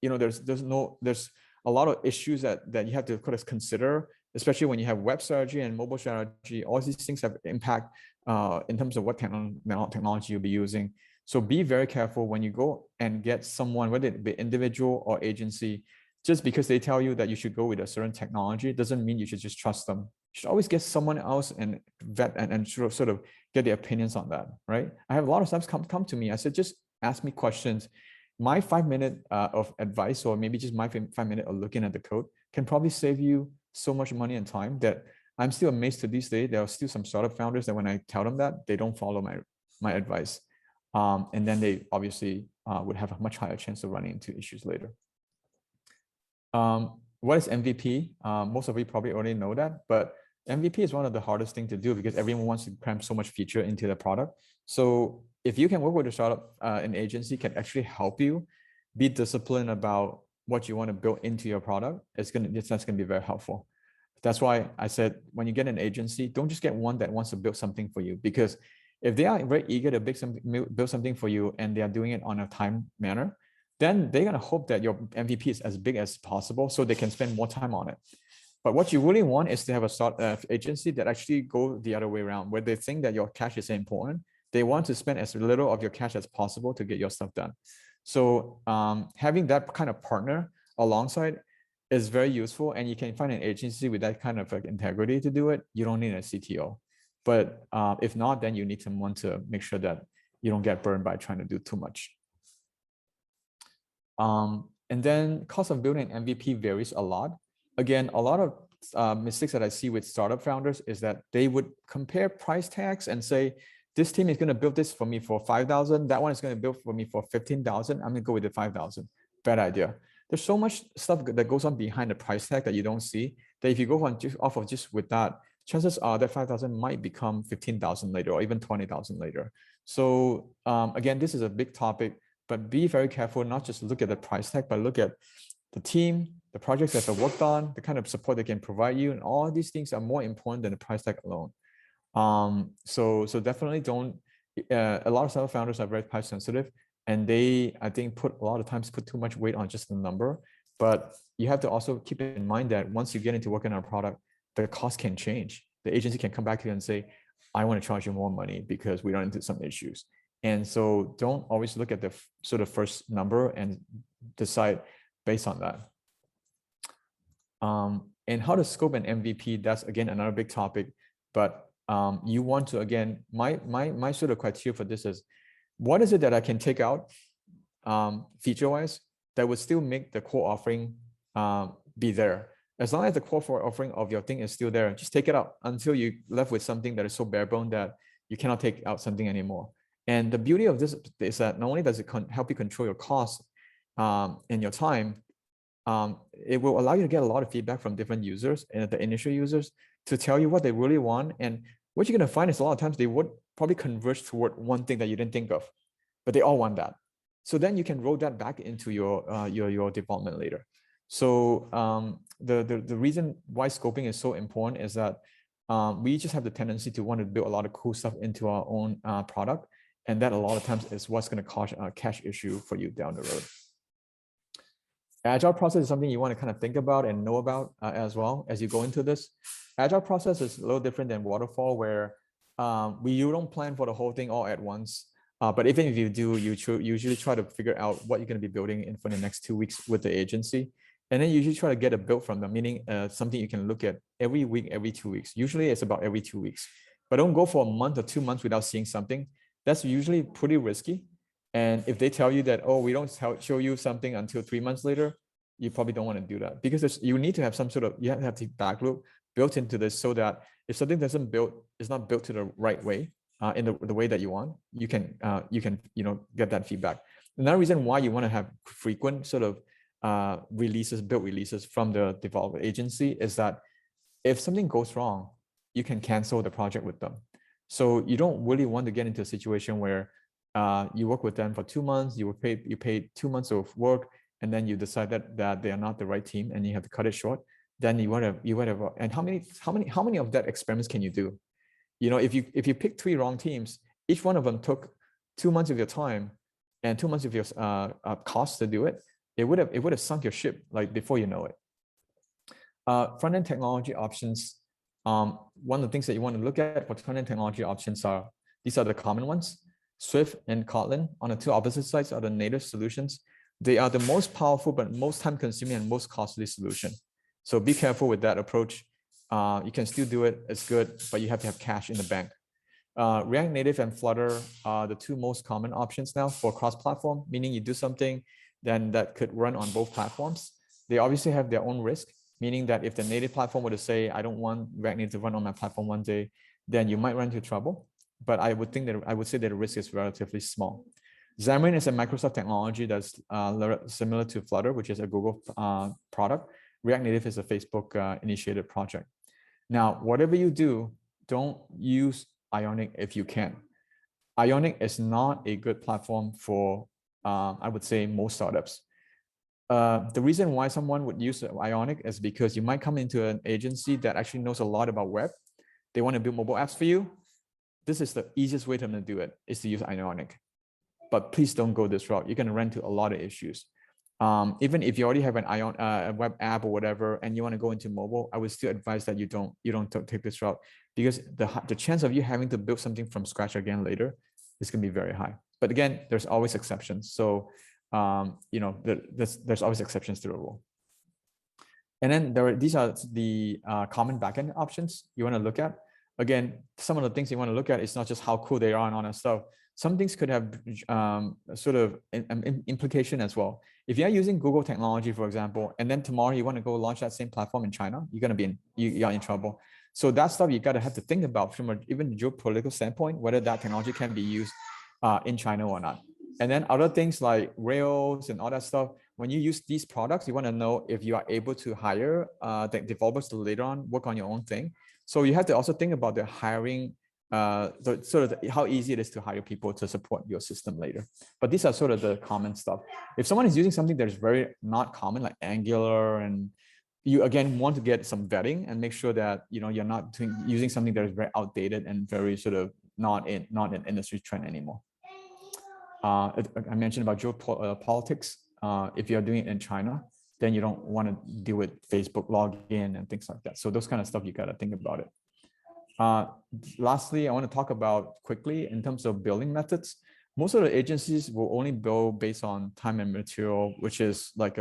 [SPEAKER 16] there's a lot of issues that you have to kind of consider, especially when you have web strategy and mobile strategy. All these things have impact in terms of what technology you'll be using. So be very careful when you go and get someone, whether it be individual or agency, just because they tell you that you should go with a certain technology doesn't mean you should just trust them. You should always get someone else and vet and sort of get their opinions on that, right? I have a lot of times come to me. I said, just ask me questions. My 5 minute of advice, or maybe just my 5 minute of looking at the code, can probably save you so much money and time that I'm still amazed to this day. There are still some startup founders that when I tell them that, they don't follow my advice. And then they obviously would have a much higher chance of running into issues later. What is MVP? Most of you probably already know that, but MVP is one of the hardest things to do because everyone wants to cram so much feature into the product. So if you can work with a startup, an agency can actually help you be disciplined about what you want to build into your product. That's going to be very helpful. That's why I said, when you get an agency, don't just get one that wants to build something for you, because if they are very eager to build something for you and they are doing it on a time manner, then they're going to hope that your MVP is as big as possible so they can spend more time on it. But what you really want is to have a startup agency that actually go the other way around, where they think that your cash is important. They want to spend as little of your cash as possible to get your stuff done. So having that kind of partner alongside is very useful, and you can find an agency with that kind of like integrity to do it. You don't need a CTO. But if not, then you need someone to make sure that you don't get burned by trying to do too much. And then cost of building an MVP varies a lot. Again, a lot of mistakes that I see with startup founders is that they would compare price tags and say, this team is going to build this for me for 5,000. That one is going to build for me for 15,000. I'm going to go with the 5,000. Bad idea. There's so much stuff that goes on behind the price tag that you don't see, that if you go on off of just with that, chances are that 5,000 might become 15,000 later, or even 20,000 later. So again, this is a big topic, but be very careful, not just look at the price tag, but look at the team, the projects that they've worked on, the kind of support they can provide you, and all these things are more important than the price tag alone. So definitely don't, a lot of startup founders are very price sensitive, and they, I think, put a lot of times put too much weight on just the number. But you have to also keep in mind that once you get into working on a product, the cost can change. The agency can come back to you and say, I want to charge you more money because we run into some issues. And so don't always look at the sort of first number and decide based on that. And how to scope an MVP, that's again another big topic. But you want to, again, my sort of criteria for this is, what is it that I can take out feature-wise that would still make the core offering be there? As long as the core offering of your thing is still there, just take it out until you're left with something that is so bare bone that you cannot take out something anymore. And the beauty of this is that not only does it help you control your costs and your time, it will allow you to get a lot of feedback from different users and the initial users to tell you what they really want. And what you're going to find is a lot of times they would probably converge toward one thing that you didn't think of, but they all want that. So then you can roll that back into your development later. So the reason why scoping is so important is that we just have the tendency to want to build a lot of cool stuff into our own product. And that a lot of times is what's going to cause a cash issue for you down the road. Agile process is something you want to kind of think about and know about as well as you go into this. Agile process is a little different than waterfall, where you don't plan for the whole thing all at once. But even if you do, you usually try to figure out what you're going to be building in for the next 2 weeks with the agency. And then you usually try to get a build from them, meaning something you can look at every week, every 2 weeks. Usually it's about every 2 weeks. But don't go for a month or 2 months without seeing something. That's usually pretty risky. And if they tell you that, oh, we don't show you something until 3 months later, you probably don't want to do that, because you need to have some sort of, you have to have the back loop built into this so that if something is not built to the right way, in the way that you want, you can get that feedback. Another reason why you want to have frequent sort of build releases from the developer agency is that if something goes wrong, you can cancel the project with them. So you don't really want to get into a situation where you work with them for 2 months, you pay 2 months of work, and then you decide that they are not the right team and you have to cut it short. Then you want to, and how many of that experiments can you do? If you pick 3 wrong teams, each one of them took 2 months of your time and 2 months of your cost to do it, it would have sunk your ship like before you know it. Front-end technology options. One of the things that you want to look at for front-end technology options these are the common ones. Swift and Kotlin, on the two opposite sides, are the native solutions. They are the most powerful, but most time consuming and most costly solution. So be careful with that approach. You can still do it, it's good, but you have to have cash in the bank. React Native and Flutter are the two most common options now for cross-platform, meaning you do something then that could run on both platforms. They obviously have their own risk, meaning that if the native platform were to say, I don't want React Native to run on my platform one day, then you might run into trouble. But I would say that the risk is relatively small. Xamarin is a Microsoft technology that's similar to Flutter, which is a Google product. React Native is a Facebook initiated project. Now, whatever you do, don't use Ionic if you can. Ionic is not a good platform for, I would say, most startups. The reason why someone would use Ionic is because you might come into an agency that actually knows a lot about web. They want to build mobile apps for you. This is the easiest way to do it, is to use Ionic. But please don't go this route. You're going to run into a lot of issues. Even if you already have an a web app or whatever, and you want to go into mobile, I would still advise that you don't take this route, because the chance of you having to build something from scratch again later is going to be very high. But again, there's always exceptions. So there's always exceptions to the rule. And then these are the common backend options you want to look at. Again, some of the things you want to look at is not just how cool they are and all that stuff. Some things could have sort of an implication as well. If you're using Google technology, for example, and then tomorrow you want to go launch that same platform in China, you're going to be you're in trouble. So that stuff you got to have to think about from even geopolitical standpoint, whether that technology can be used in China or not. And then other things like Rails and all that stuff, when you use these products, you want to know if you are able to hire the developers to later on work on your own thing. So you have to also think about the hiring, how easy it is to hire people to support your system later. But these are sort of the common stuff. If someone is using something that is very not common, like Angular, and you again want to get some vetting and make sure that you're not using something that is very outdated and very sort of not an industry trend anymore. I mentioned about geopolitics. If you're doing it in China, then you don't want to deal with Facebook login and things like that. So those kind of stuff, you got to think about it. Lastly, I want to talk about quickly in terms of billing methods. Most of the agencies will only bill based on time and material, which is like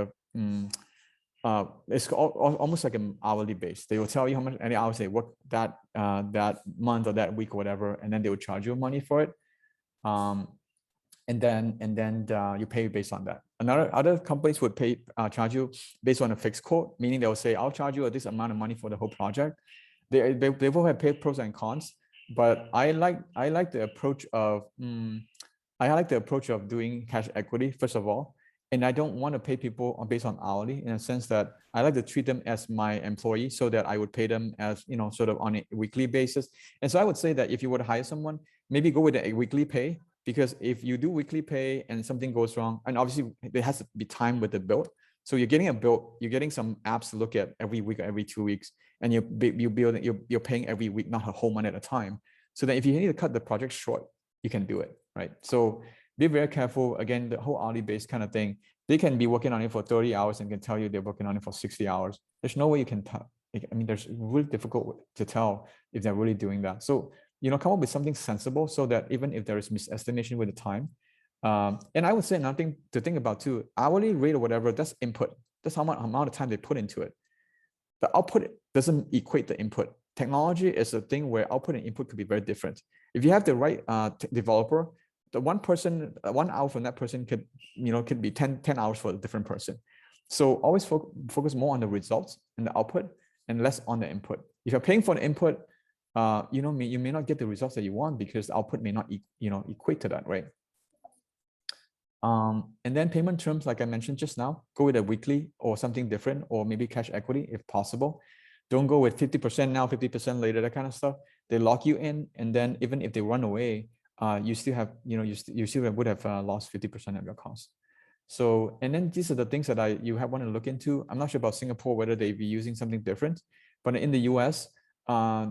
[SPEAKER 16] it's almost like an hourly base. They will tell you how much any hours they work that month or that week or whatever, and then they will charge you money for it. And then you pay based on that. Other companies would charge you based on a fixed quote, meaning they will say, I'll charge you this amount of money for the whole project. They will have paid pros and cons, but I like the approach of doing cash equity first of all, and I don't want to pay people based on hourly, in a sense that I like to treat them as my employee, so that I would pay them as sort of on a weekly basis. And so I would say that if you were to hire someone, maybe go with a weekly pay, because if you do weekly pay and something goes wrong, and obviously there has to be time with the build. So you're getting a build, you're getting some apps to look at every week or every 2 weeks, and you're paying every week, not a whole month at a time. So that if you need to cut the project short, you can do it, right? So be very careful. Again, the whole hourly based kind of thing, they can be working on it for 30 hours and can tell you they're working on it for 60 hours. There's no way you can tell. I mean, there's really difficult to tell if they're really doing that. So, come up with something sensible, so that even if there is misestimation with the time, and I would say another thing to think about too, hourly rate or whatever, that's input. That's how much amount of time they put into it. The output doesn't equate the input. Technology is a thing where output and input could be very different. If you have the right developer, the one hour from that person could be 10 hours for a different person. So always focus more on the results and the output and less on the input. If you're paying for the input, you may not get the results that you want, because the output may not equate to that, right? And then payment terms, like I mentioned just now, go with a weekly or something different, or maybe cash equity if possible. Don't go with 50% now, 50% later, that kind of stuff. They lock you in, and then even if they run away, you still have, you still would have lost 50% of your costs. So, and then these are the things that you want to look into. I'm not sure about Singapore, whether they be using something different, but in the US,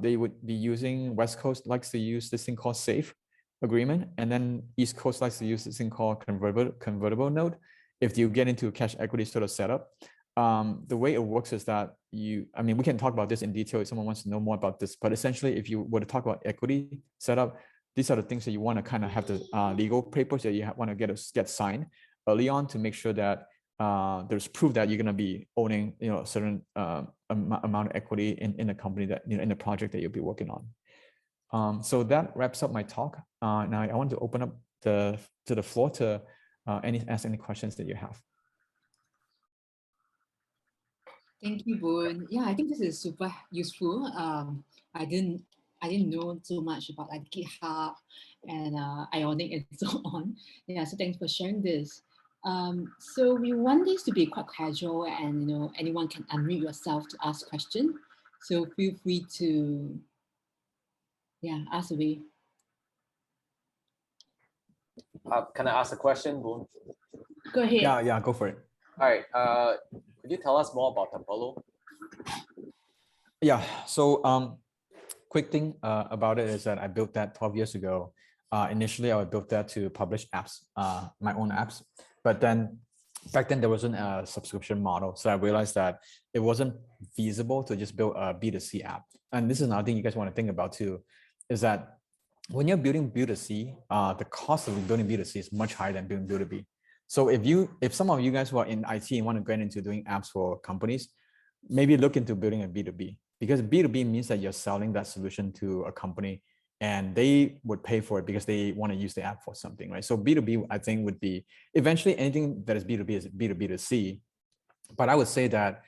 [SPEAKER 16] they would be using, West Coast likes to use this thing called SAFE agreement, and then East Coast likes to use this thing called convertible note. If you get into a cash equity sort of setup, the way it works is that we can talk about this in detail if someone wants to know more about this, but essentially if you were to talk about equity setup, these are the things that you want to kind of have the legal papers that you want to get signed early on to make sure that there's proof that you're going to be owning, a certain amount of equity in the company that, in the project that you'll be working on. So that wraps up my talk. Now I want to open up to the floor to ask any questions that you have.
[SPEAKER 17] Thank you, Boon. Yeah, I think this is super useful. I didn't know so much about like GitHub and Ionic and so on. Yeah, so thanks for sharing this. So we want this to be quite casual, and anyone can unmute yourself to ask questions. So feel free to ask away.
[SPEAKER 4] Can I ask a question, Boon?
[SPEAKER 17] Go ahead.
[SPEAKER 16] Yeah, go for it.
[SPEAKER 4] All right. Could you tell us more about Tappollo?
[SPEAKER 16] Yeah. So quick thing about it is that I built that 12 years ago. Initially, I built that to publish apps, my own apps. But then back then there wasn't a subscription model. So I realized that it wasn't feasible to just build a B2C app. And this is another thing you guys want to think about too, is that when you're building B2C, the cost of building B2C is much higher than building B2B. So if some of you guys who are in IT and want to get into doing apps for companies, maybe look into building a B2B, because B2B means that you're selling that solution to a company and they would pay for it because they want to use the app for something, right? So B2B, I think, would be eventually anything that is B2B is B2B to C. But I would say that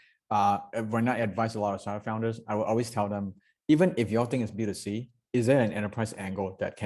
[SPEAKER 16] when I advise a lot of startup founders, I will always tell them, even if your thing is B2C, is there an enterprise angle that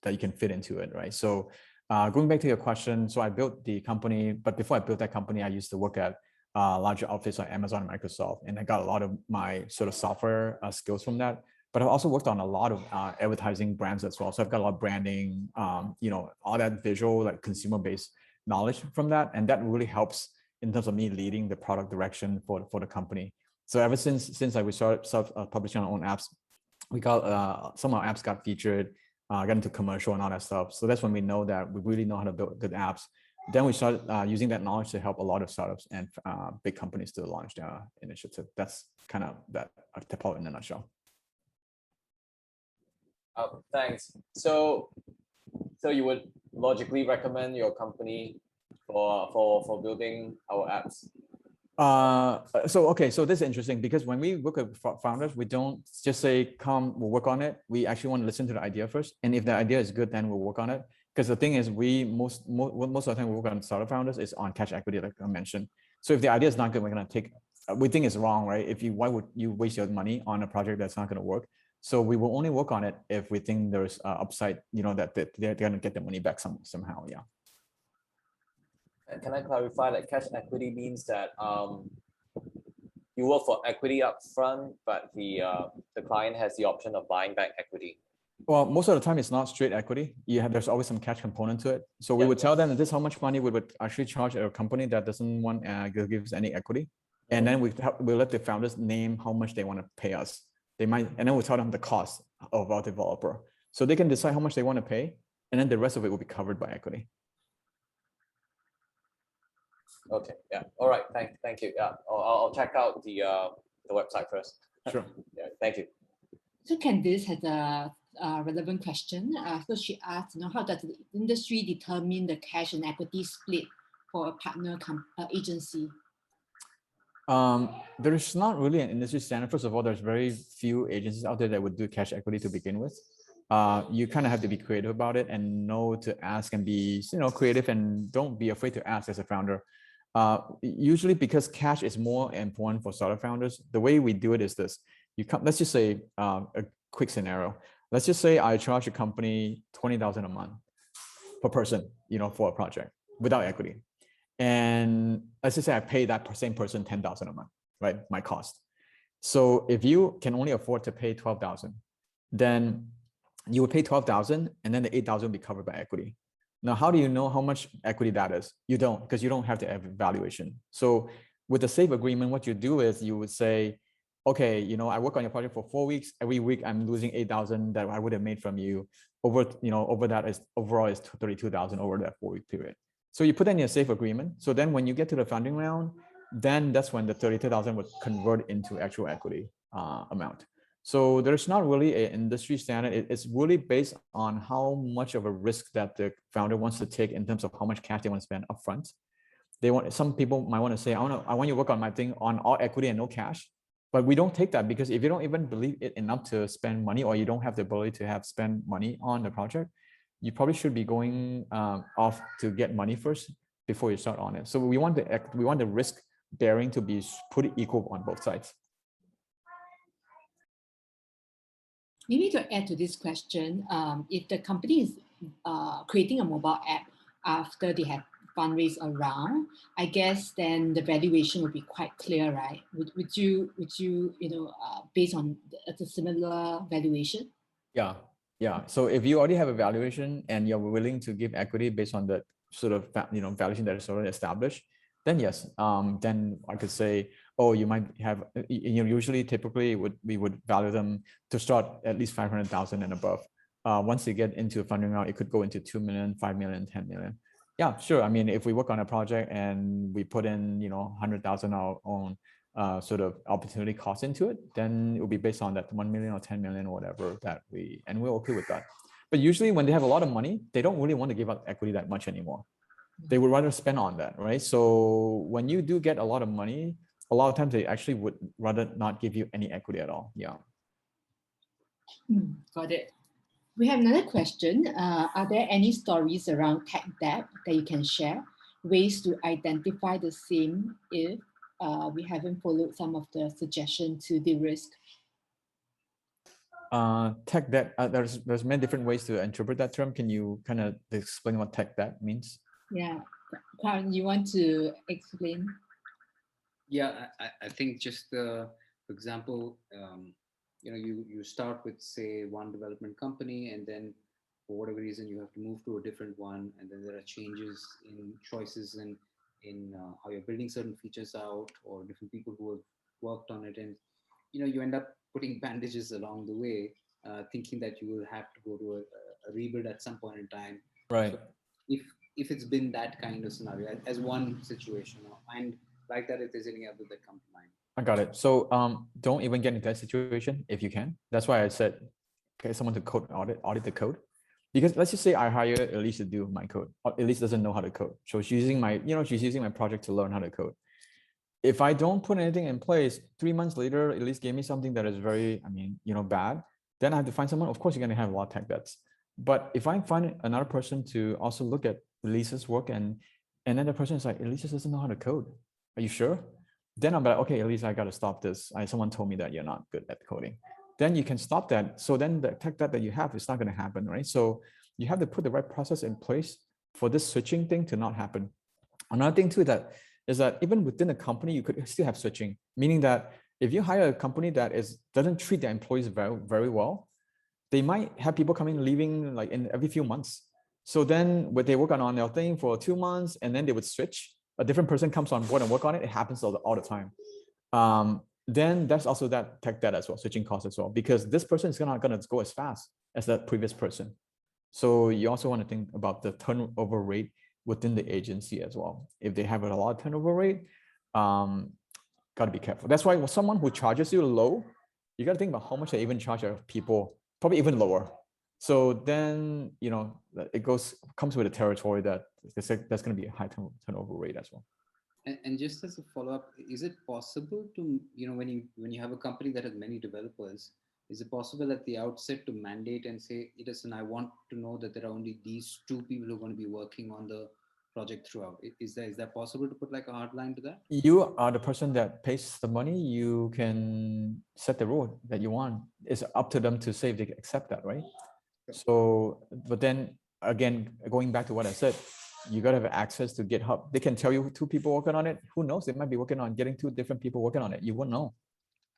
[SPEAKER 16] you can fit into it, right? So going back to your question, so I built the company, but before I built that company, I used to work at larger outfits like Amazon and Microsoft, and I got a lot of my sort of software skills from that. But I've also worked on a lot of advertising brands as well. So I've got a lot of branding, all that visual, like consumer-based knowledge from that, and that really helps in terms of me leading the product direction for the company. So ever since we started publishing our own apps, we got some of our apps got featured, got into commercial and all that stuff. So that's when we know that we really know how to build good apps. Then we started using that knowledge to help a lot of startups and big companies to launch their initiative. That's kind of that Tappollo in a nutshell.
[SPEAKER 4] Thanks. So you would logically recommend your company for building our apps?
[SPEAKER 16] So this is interesting, because when we work with founders, we don't just say, come, we'll work on it. We actually want to listen to the idea first. And if the idea is good, then we'll work on it. Because the thing is, we most of the time we work on startup founders is on cash equity, like I mentioned. So if the idea is not good, we're going to take, we think it's wrong, right? Why would you waste your money on a project that's not going to work? So we will only work on it if we think there's upside, that they're going to get the money back somehow. Yeah.
[SPEAKER 4] And can I clarify that cash equity means that you work for equity up front, but the client has the option of buying back equity?
[SPEAKER 16] Well, most of the time it's not straight equity. There's always some cash component to it. So we would tell them that this is how much money we would actually charge a company that doesn't want to give us any equity. And then we let the founders name how much they want to pay us. And then we'll tell them the cost of our developer. So they can decide how much they want to pay, and then the rest of it will be covered by equity.
[SPEAKER 4] Okay. Yeah. All right. Thank you. Yeah. I'll check out the website first.
[SPEAKER 16] Sure.
[SPEAKER 4] Yeah. Thank you.
[SPEAKER 17] So Candice has a relevant question. So she asked, how does the industry determine the cash and equity split for a partner agency?
[SPEAKER 16] There is not really an industry standard. First of all, there's very few agencies out there that would do cash equity to begin with. You kind of have to be creative about it and know to ask and be creative, and don't be afraid to ask as a founder. Usually, because cash is more important for startup founders, the way we do it is this. Let's just say a quick scenario. Let's just say I charge a company $20,000 a month per person, for a project without equity. And let's just say I pay that same person $10,000 a month, right? My cost. So if you can only afford to pay $12,000, then you would pay $12,000, and then the $8,000 will be covered by equity. Now, how do you know how much equity that is? You don't, because you don't have the evaluation. So with the safe agreement, what you do is you would say, okay, I work on your project for 4 weeks. Every week I'm losing $8,000 that I would have made from you. Over that is overall is $32,000 over that 4-week period. So you put that in your safe agreement. So then when you get to the funding round, then that's when the $32,000 would convert into actual equity amount. So there's not really an industry standard. It's really based on how much of a risk that the founder wants to take in terms of how much cash they want to spend upfront. Some people might want to say, I want you to work on my thing on all equity and no cash. But we don't take that, because if you don't even believe it enough to spend money, or you don't have the ability to spend money on the project, you probably should be going off to get money first before you start on it. So we want the risk bearing to be pretty equal on both sides.
[SPEAKER 17] Maybe to add to this question, if the company is creating a mobile app after they have fundraised around, I guess then the valuation would be quite clear, right? Would you based on a similar valuation?
[SPEAKER 16] Yeah. So if you already have a valuation and you're willing to give equity based on the sort of valuation that is already established, then yes, then I could say, oh, you might have, usually typically we would value them to start at least 500,000 and above. Once you get into a funding round, it could go into 2 million, 5 million, 10 million. Yeah, sure. I mean, if we work on a project and we put in, 100,000 our own sort of opportunity cost into it, then it will be based on that 1 million or 10 million or whatever and we're okay with that. But usually when they have a lot of money, they don't really want to give out equity that much anymore. They would rather spend on that, right? So when you do get a lot of money, a lot of times they actually would rather not give you any equity at all. Yeah.
[SPEAKER 17] Got it. We have another question. Are there any stories around tech debt that you can share? Ways to identify the same if we haven't followed some of the suggestions to de-risk?
[SPEAKER 16] Tech debt, there's many different ways to interpret that term. Can you kind of explain what tech debt means?
[SPEAKER 17] Yeah, Karen, you want to explain?
[SPEAKER 7] Yeah, I think just for example, you start with, say, one development company, and then for whatever reason you have to move to a different one, and then there are changes in choices in how you're building certain features out, or different people who have worked on it, and you end up putting bandages along the way, thinking that you will have to go to a rebuild at some point in time.
[SPEAKER 16] Right.
[SPEAKER 7] So if it's been that kind of scenario as one situation, and like that, if there's any other that come to mind.
[SPEAKER 16] I got it. So don't even get into that situation if you can. That's why I said, get someone to audit the code. Because let's just say I hire Elise to do my code. Elise doesn't know how to code. So she's using my project to learn how to code. If I don't put anything in place, 3 months later, Elise gave me something that is very, bad, then I have to find someone. Of course, you're going to have a lot of tech debts. But if I find another person to also look at Elise's work, and then the person is like, Elise doesn't know how to code. Are you sure? Then I'm like, okay, Elise, I got to stop this. Someone told me that you're not good at coding. Then you can stop that. So then the tech debt that you have is not going to happen, right? So you have to put the right process in place for this switching thing to not happen. Another thing too is that even within a company, you could still have switching, meaning that if you hire a company that doesn't treat their employees very, very well, they might have people coming and leaving like in every few months. So then when they work on their thing for 2 months, and then they would switch, a different person comes on board and work on it. It happens all the time. Then that's also that tech debt as well, switching costs as well, because this person is not going to go as fast as that previous person. So you also want to think about the turnover rate within the agency as well. If they have a lot of turnover rate, got to be careful. That's why someone who charges you low, you got to think about how much they even charge their people, probably even lower. So then, it comes with a territory that that's going to be a high turnover rate as well.
[SPEAKER 7] And just as a follow-up, is it possible to, when you have a company that has many developers, is it possible at the outset to mandate and say, listen, I want to know that there are only these 2 people who are going to be working on the project throughout? Is that possible to put like a hard line to that?
[SPEAKER 16] You are the person that pays the money. You can set the rule that you want. It's up to them to say if they accept that, right? So, but then again, going back to what I said, you got to have access to GitHub. They can tell you 2 people working on it. Who knows? They might be working on getting 2 different people working on it. You won't know.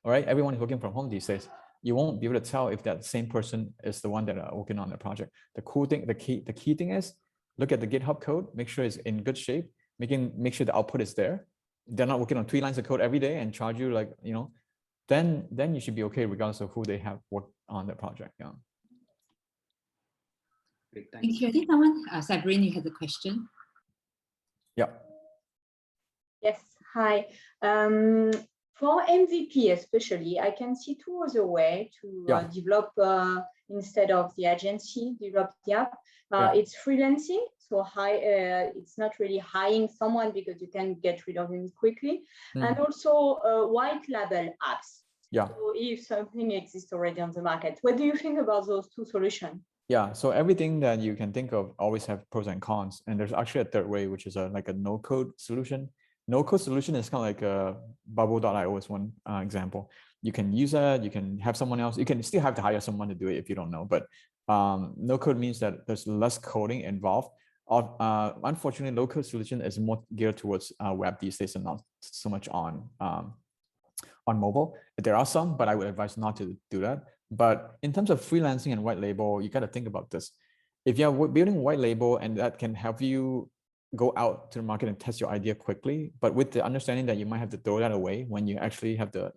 [SPEAKER 16] All right. Everyone is working from home these days. You won't be able to tell if that same person is the one that are working on the project. The cool thing, the key thing is look at the GitHub code, make sure it's in good shape, make sure the output is there. They're not working on 3 lines of code every day and charge you like, then you should be okay regardless of who they have worked on the project. Yeah.
[SPEAKER 7] Great,
[SPEAKER 17] thank you. I think someone, Sabrine, you had a question.
[SPEAKER 16] Yeah.
[SPEAKER 13] Yes. Hi. For MVP especially, I can see two other ways to develop instead of the agency, develop the app. It's freelancing, so it's not really hiring someone because you can get rid of him quickly, and also white label apps.
[SPEAKER 16] Yeah.
[SPEAKER 13] So if something exists already on the market, what do you think about those two solutions?
[SPEAKER 16] Yeah, so everything that you can think of always have pros and cons, and there's actually a third way, which is like a no-code solution. No-code solution is kind of like a Bubble.io is one example. You can use that, you can have someone else, you can still have to hire someone to do it if you don't know, but no-code means that there's less coding involved. Unfortunately, low-code solution is more geared towards web these days and not so much on mobile. There are some, but I would advise not to do that. But in terms of freelancing and white label, you got to think about this. If you're building white label and that can help you go out to the market and test your idea quickly, but with the understanding that you might have to throw that away when you actually have to,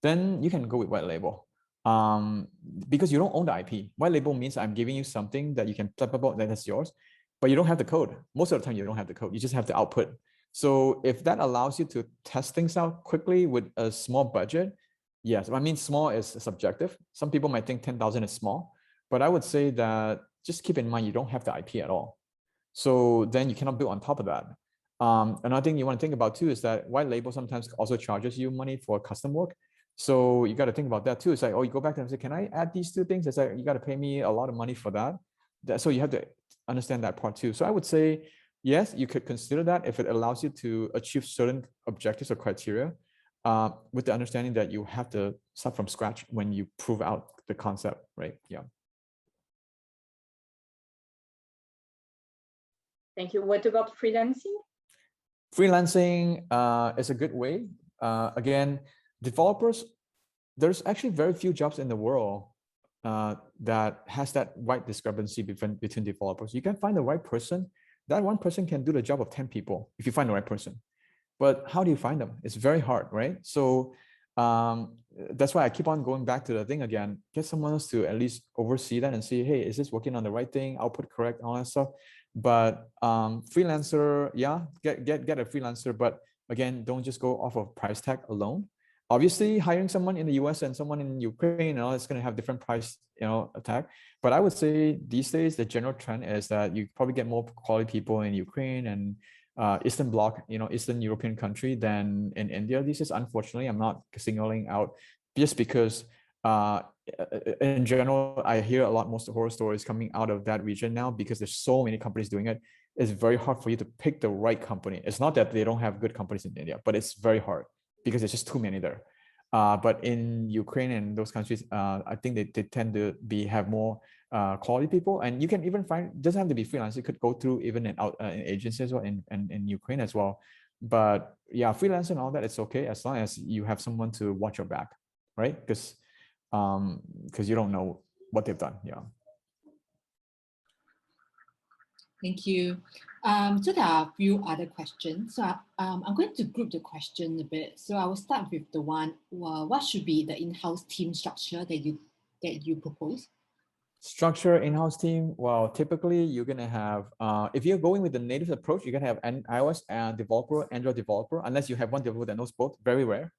[SPEAKER 16] then you can go with white label. Because you don't own the IP. White label means I'm giving you something that you can flip about that is yours, but you don't have the code. Most of the time you don't have the code. You just have the output. So if that allows you to test things out quickly with a small budget, yes, I mean, small is subjective. Some people might think 10,000 is small, but I would say that just keep in mind, you don't have the IP at all. So then you cannot build on top of that. Another thing you want to think about too is that white label sometimes also charges you money for custom work. So you got to think about that too. It's like, oh, you go back to them and say, can I add these two things? It's like, you got to pay me a lot of money for that. So you have to understand that part too. So I would say, yes, you could consider that if it allows you to achieve certain objectives or criteria, with the understanding that you have to start from scratch when you prove out the concept, right? Yeah.
[SPEAKER 13] Thank you. What about freelancing?
[SPEAKER 16] Freelancing is a good way. Again, developers, there's actually very few jobs in the world that has that wide discrepancy between developers. You can find the right person. That one person can do the job of 10 people if you find the right person. But how do you find them? It's very hard, right? So that's why I keep on going back to the thing again. Get someone else to at least oversee that and see, hey, is this working on the right thing? Output correct, all that stuff. But freelancer, yeah, get a freelancer. But again, don't just go off of price tag alone. Obviously, hiring someone in the US and someone in Ukraine, it's going to have different price, tag. But I would say these days, the general trend is that you probably get more quality people in Ukraine and Eastern Bloc, Eastern European country than in India these days. Unfortunately, I'm not singling out just because in general, I hear a lot most horror stories coming out of that region now because there's so many companies doing it. It's very hard for you to pick the right company. It's not that they don't have good companies in India, but it's very hard because there's just too many there. But in Ukraine and those countries, I think they tend to have more quality people, and you can even find, doesn't have to be freelance. You could go through even in agencies as well in Ukraine as well. But yeah, freelance and all that, it's okay as long as you have someone to watch your back, right? Because you don't know what they've done. Yeah.
[SPEAKER 17] Thank you. So there are a few other questions. So I'm going to group the question a bit. So I will start with the one, what should be the in-house team structure that you propose?
[SPEAKER 16] Structure in-house team. Well, typically you're gonna have, if you're going with the native approach, you're gonna have an iOS developer, Android developer, unless you have one developer that knows both. Very rare.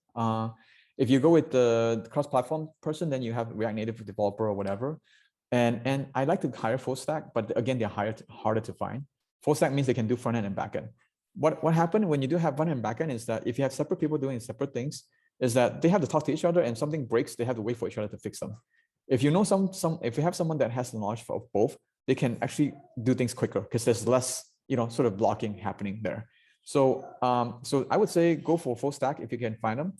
[SPEAKER 16] If you go with the cross-platform person, then you have React Native developer or whatever. And I like to hire full stack, but again, they're harder to find. Full stack means they can do front end and back end. What happened when you do have front end and back end is that if you have separate people doing separate things, is that they have to talk to each other, and something breaks, they have to wait for each other to fix them. If you know if you have someone that has the knowledge of both, they can actually do things quicker because there's less, sort of blocking happening there. So so I would say go for full stack if you can find them.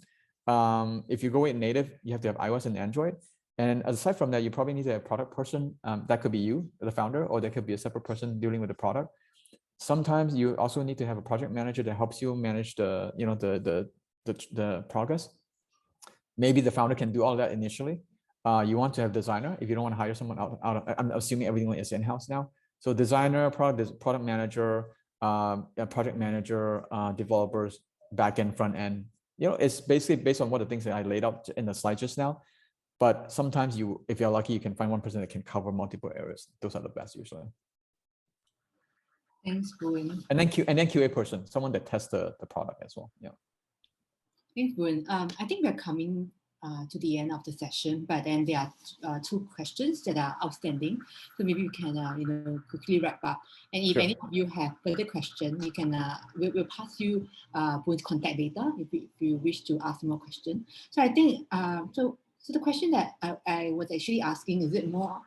[SPEAKER 16] If you go with native, you have to have iOS and Android. And aside from that, you probably need to have a product person. That could be you, the founder, or there could be a separate person dealing with the product. Sometimes you also need to have a project manager that helps you manage the, the progress. Maybe the founder can do all that initially. You want to have designer if you don't want to hire someone out. I'm assuming everything is in-house now. So designer, product manager, project manager, developers, backend, front end. It's basically based on what the things that I laid out in the slide just now. But sometimes if you're lucky, you can find one person that can cover multiple areas. Those are the best usually.
[SPEAKER 17] Thanks, Boon.
[SPEAKER 16] And then QA person, someone that tests the product as well. Yeah.
[SPEAKER 17] Thanks, Boon. I think we're coming to the end of the session, but then there are two questions that are outstanding. So maybe we can, quickly wrap up. And if any of you have further questions, you can, we'll pass you Boon's contact data if you wish to ask more questions. So I think, so the question that I was actually asking, is it more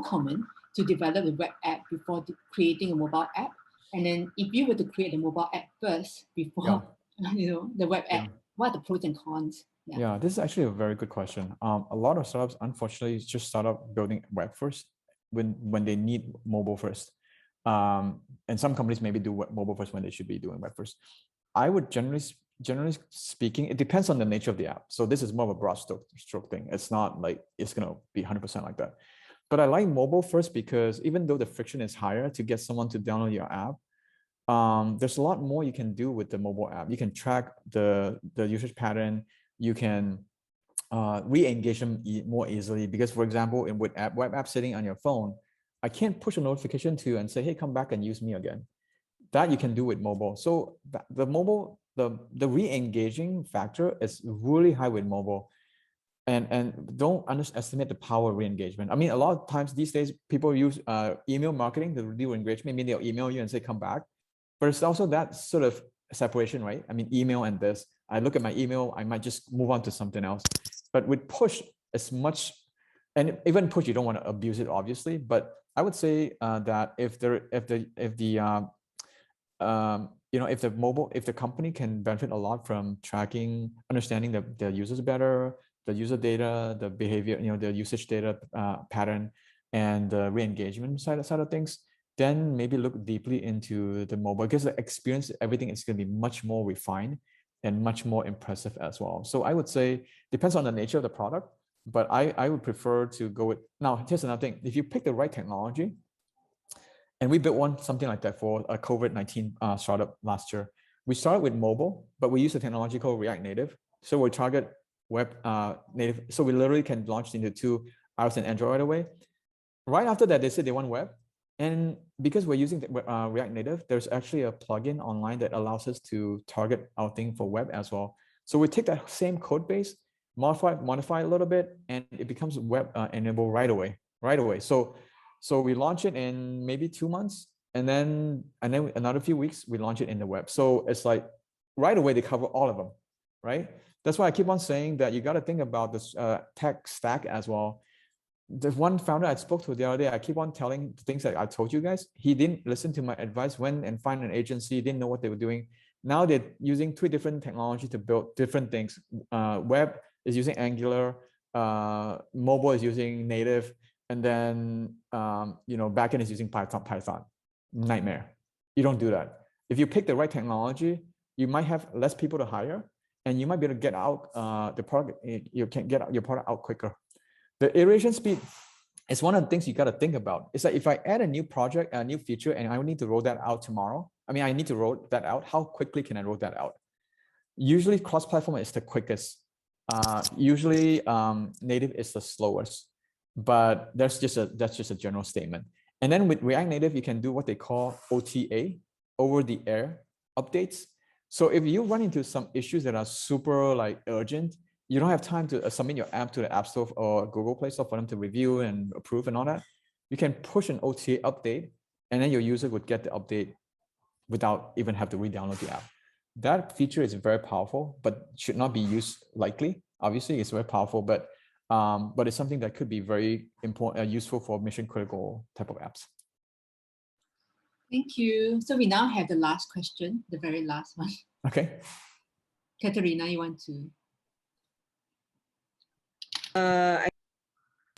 [SPEAKER 17] common to develop a web app before creating a mobile app? And then if you were to create a mobile app first before, the web app, what are the pros and cons?
[SPEAKER 16] Yeah, this is actually a very good question. A lot of startups, unfortunately, just start up building web first when they need mobile first. And some companies maybe do mobile first when they should be doing web first. I would generally speaking, it depends on the nature of the app. So this is more of a broad stroke thing. It's not like it's going to be 100% like that. But I like mobile first because even though the friction is higher to get someone to download your app, there's a lot more you can do with the mobile app. You can track the usage pattern. You can re-engage them more easily because, for example, with web app sitting on your phone, I can't push a notification to you and say, hey, come back and use me again. That you can do with mobile. So the re-engaging factor is really high with mobile. And don't underestimate the power of re-engagement. I mean, a lot of times these days, people use email marketing to do engagement. Maybe they'll email you and say, come back. But it's also that sort of separation, right? I mean, email and this. I look at my email, I might just move on to something else. But with push, as much, and even push, you don't want to abuse it, obviously. But I would say that if the company can benefit a lot from tracking, understanding the users better, the user data, the behavior, the usage data pattern, and the re-engagement side of things, then maybe look deeply into the mobile because the experience, everything is going to be much more refined and much more impressive as well. So I would say depends on the nature of the product, but I would prefer to go with, now here's another thing. If you pick the right technology, and we built something like that for a COVID-19 startup last year. We started with mobile, but we use a technology called React Native. So we target web native. So we literally can launch into 2 iOS and Android away. Right after that, they said they want web. And because we're using React Native, there's actually a plugin online that allows us to target our thing for web as well. So we take that same code base, modify a little bit, and it becomes web enabled right away. So we launch it in maybe 2 months, and then another few weeks, we launch it in the web. So it's like right away, they cover all of them, right? That's why I keep on saying that you got to think about this tech stack as well. The one founder I spoke to the other day, I keep on telling things that I told you guys. He didn't listen to my advice, went and find an agency, didn't know what they were doing. Now they're using 2 different technologies to build different things. Web is using Angular, mobile is using native, and then backend is using Python. Nightmare. You don't do that. If you pick the right technology, you might have less people to hire, and you might be able to get out the product. You can get your product out quicker. The iteration speed is one of the things you got to think about. It's like if I add a new project, a new feature, and I need to roll that out tomorrow. I need to roll that out. How quickly can I roll that out? Usually, cross-platform is the quickest. Usually, native is the slowest. But that's just a general statement. And then with React Native, you can do what they call OTA, over-the-air updates. So if you run into some issues that are super urgent, you don't have time to submit your app to the App Store or Google Play Store for them to review and approve and all that. You can push an OTA update, and then your user would get the update without even have to re-download the app. That feature is very powerful, but should not be used lightly. Obviously, it's very powerful, but it's something that could be very important, useful for mission-critical type of apps.
[SPEAKER 17] Thank you. So we now have the last question, the very last one.
[SPEAKER 16] Okay.
[SPEAKER 17] Katerina, you want to?
[SPEAKER 8] I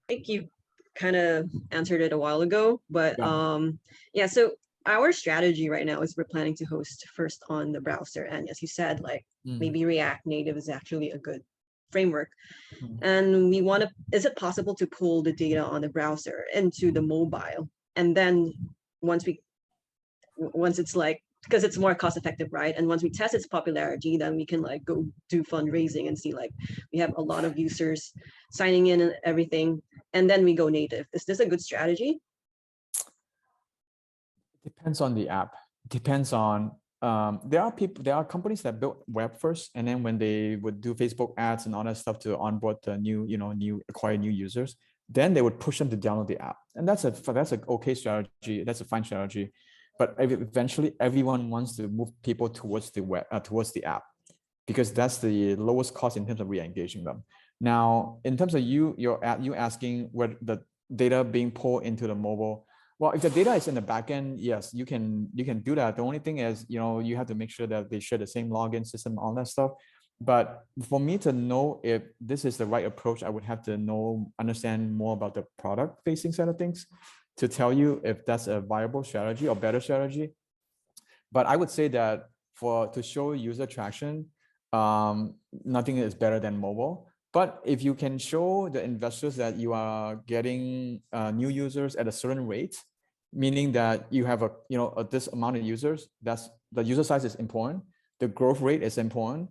[SPEAKER 8] think you kind of answered it a while ago, but yeah. So our strategy right now is we're planning to host first on the browser, and as you said, maybe React Native is actually a good framework. And we want to, is it possible to pull the data on the browser into the mobile? And then once it's because it's more cost effective, right? And once we test its popularity, then we can go do fundraising and see we have a lot of users signing in and everything. And then we go native. Is this a good strategy?
[SPEAKER 16] Depends on the app. Depends on there are companies that built web first, and then when they would do Facebook ads and all that stuff to onboard the acquire new users, then they would push them to download the app. And that's an okay strategy. That's a fine strategy. But eventually everyone wants to move people towards the web, towards the app, because that's the lowest cost in terms of re-engaging them. Now, in terms of you asking where the data being pulled into the mobile, well, if the data is in the backend, yes, you can do that. The only thing is, you have to make sure that they share the same login system, all that stuff. But for me to know if this is the right approach, I would have to understand more about the product facing side of things to tell you if that's a viable strategy or better strategy. But I would say that to show user traction, nothing is better than mobile. But if you can show the investors that you are getting new users at a certain rate, meaning that you have this amount of users, that's the user size is important, the growth rate is important,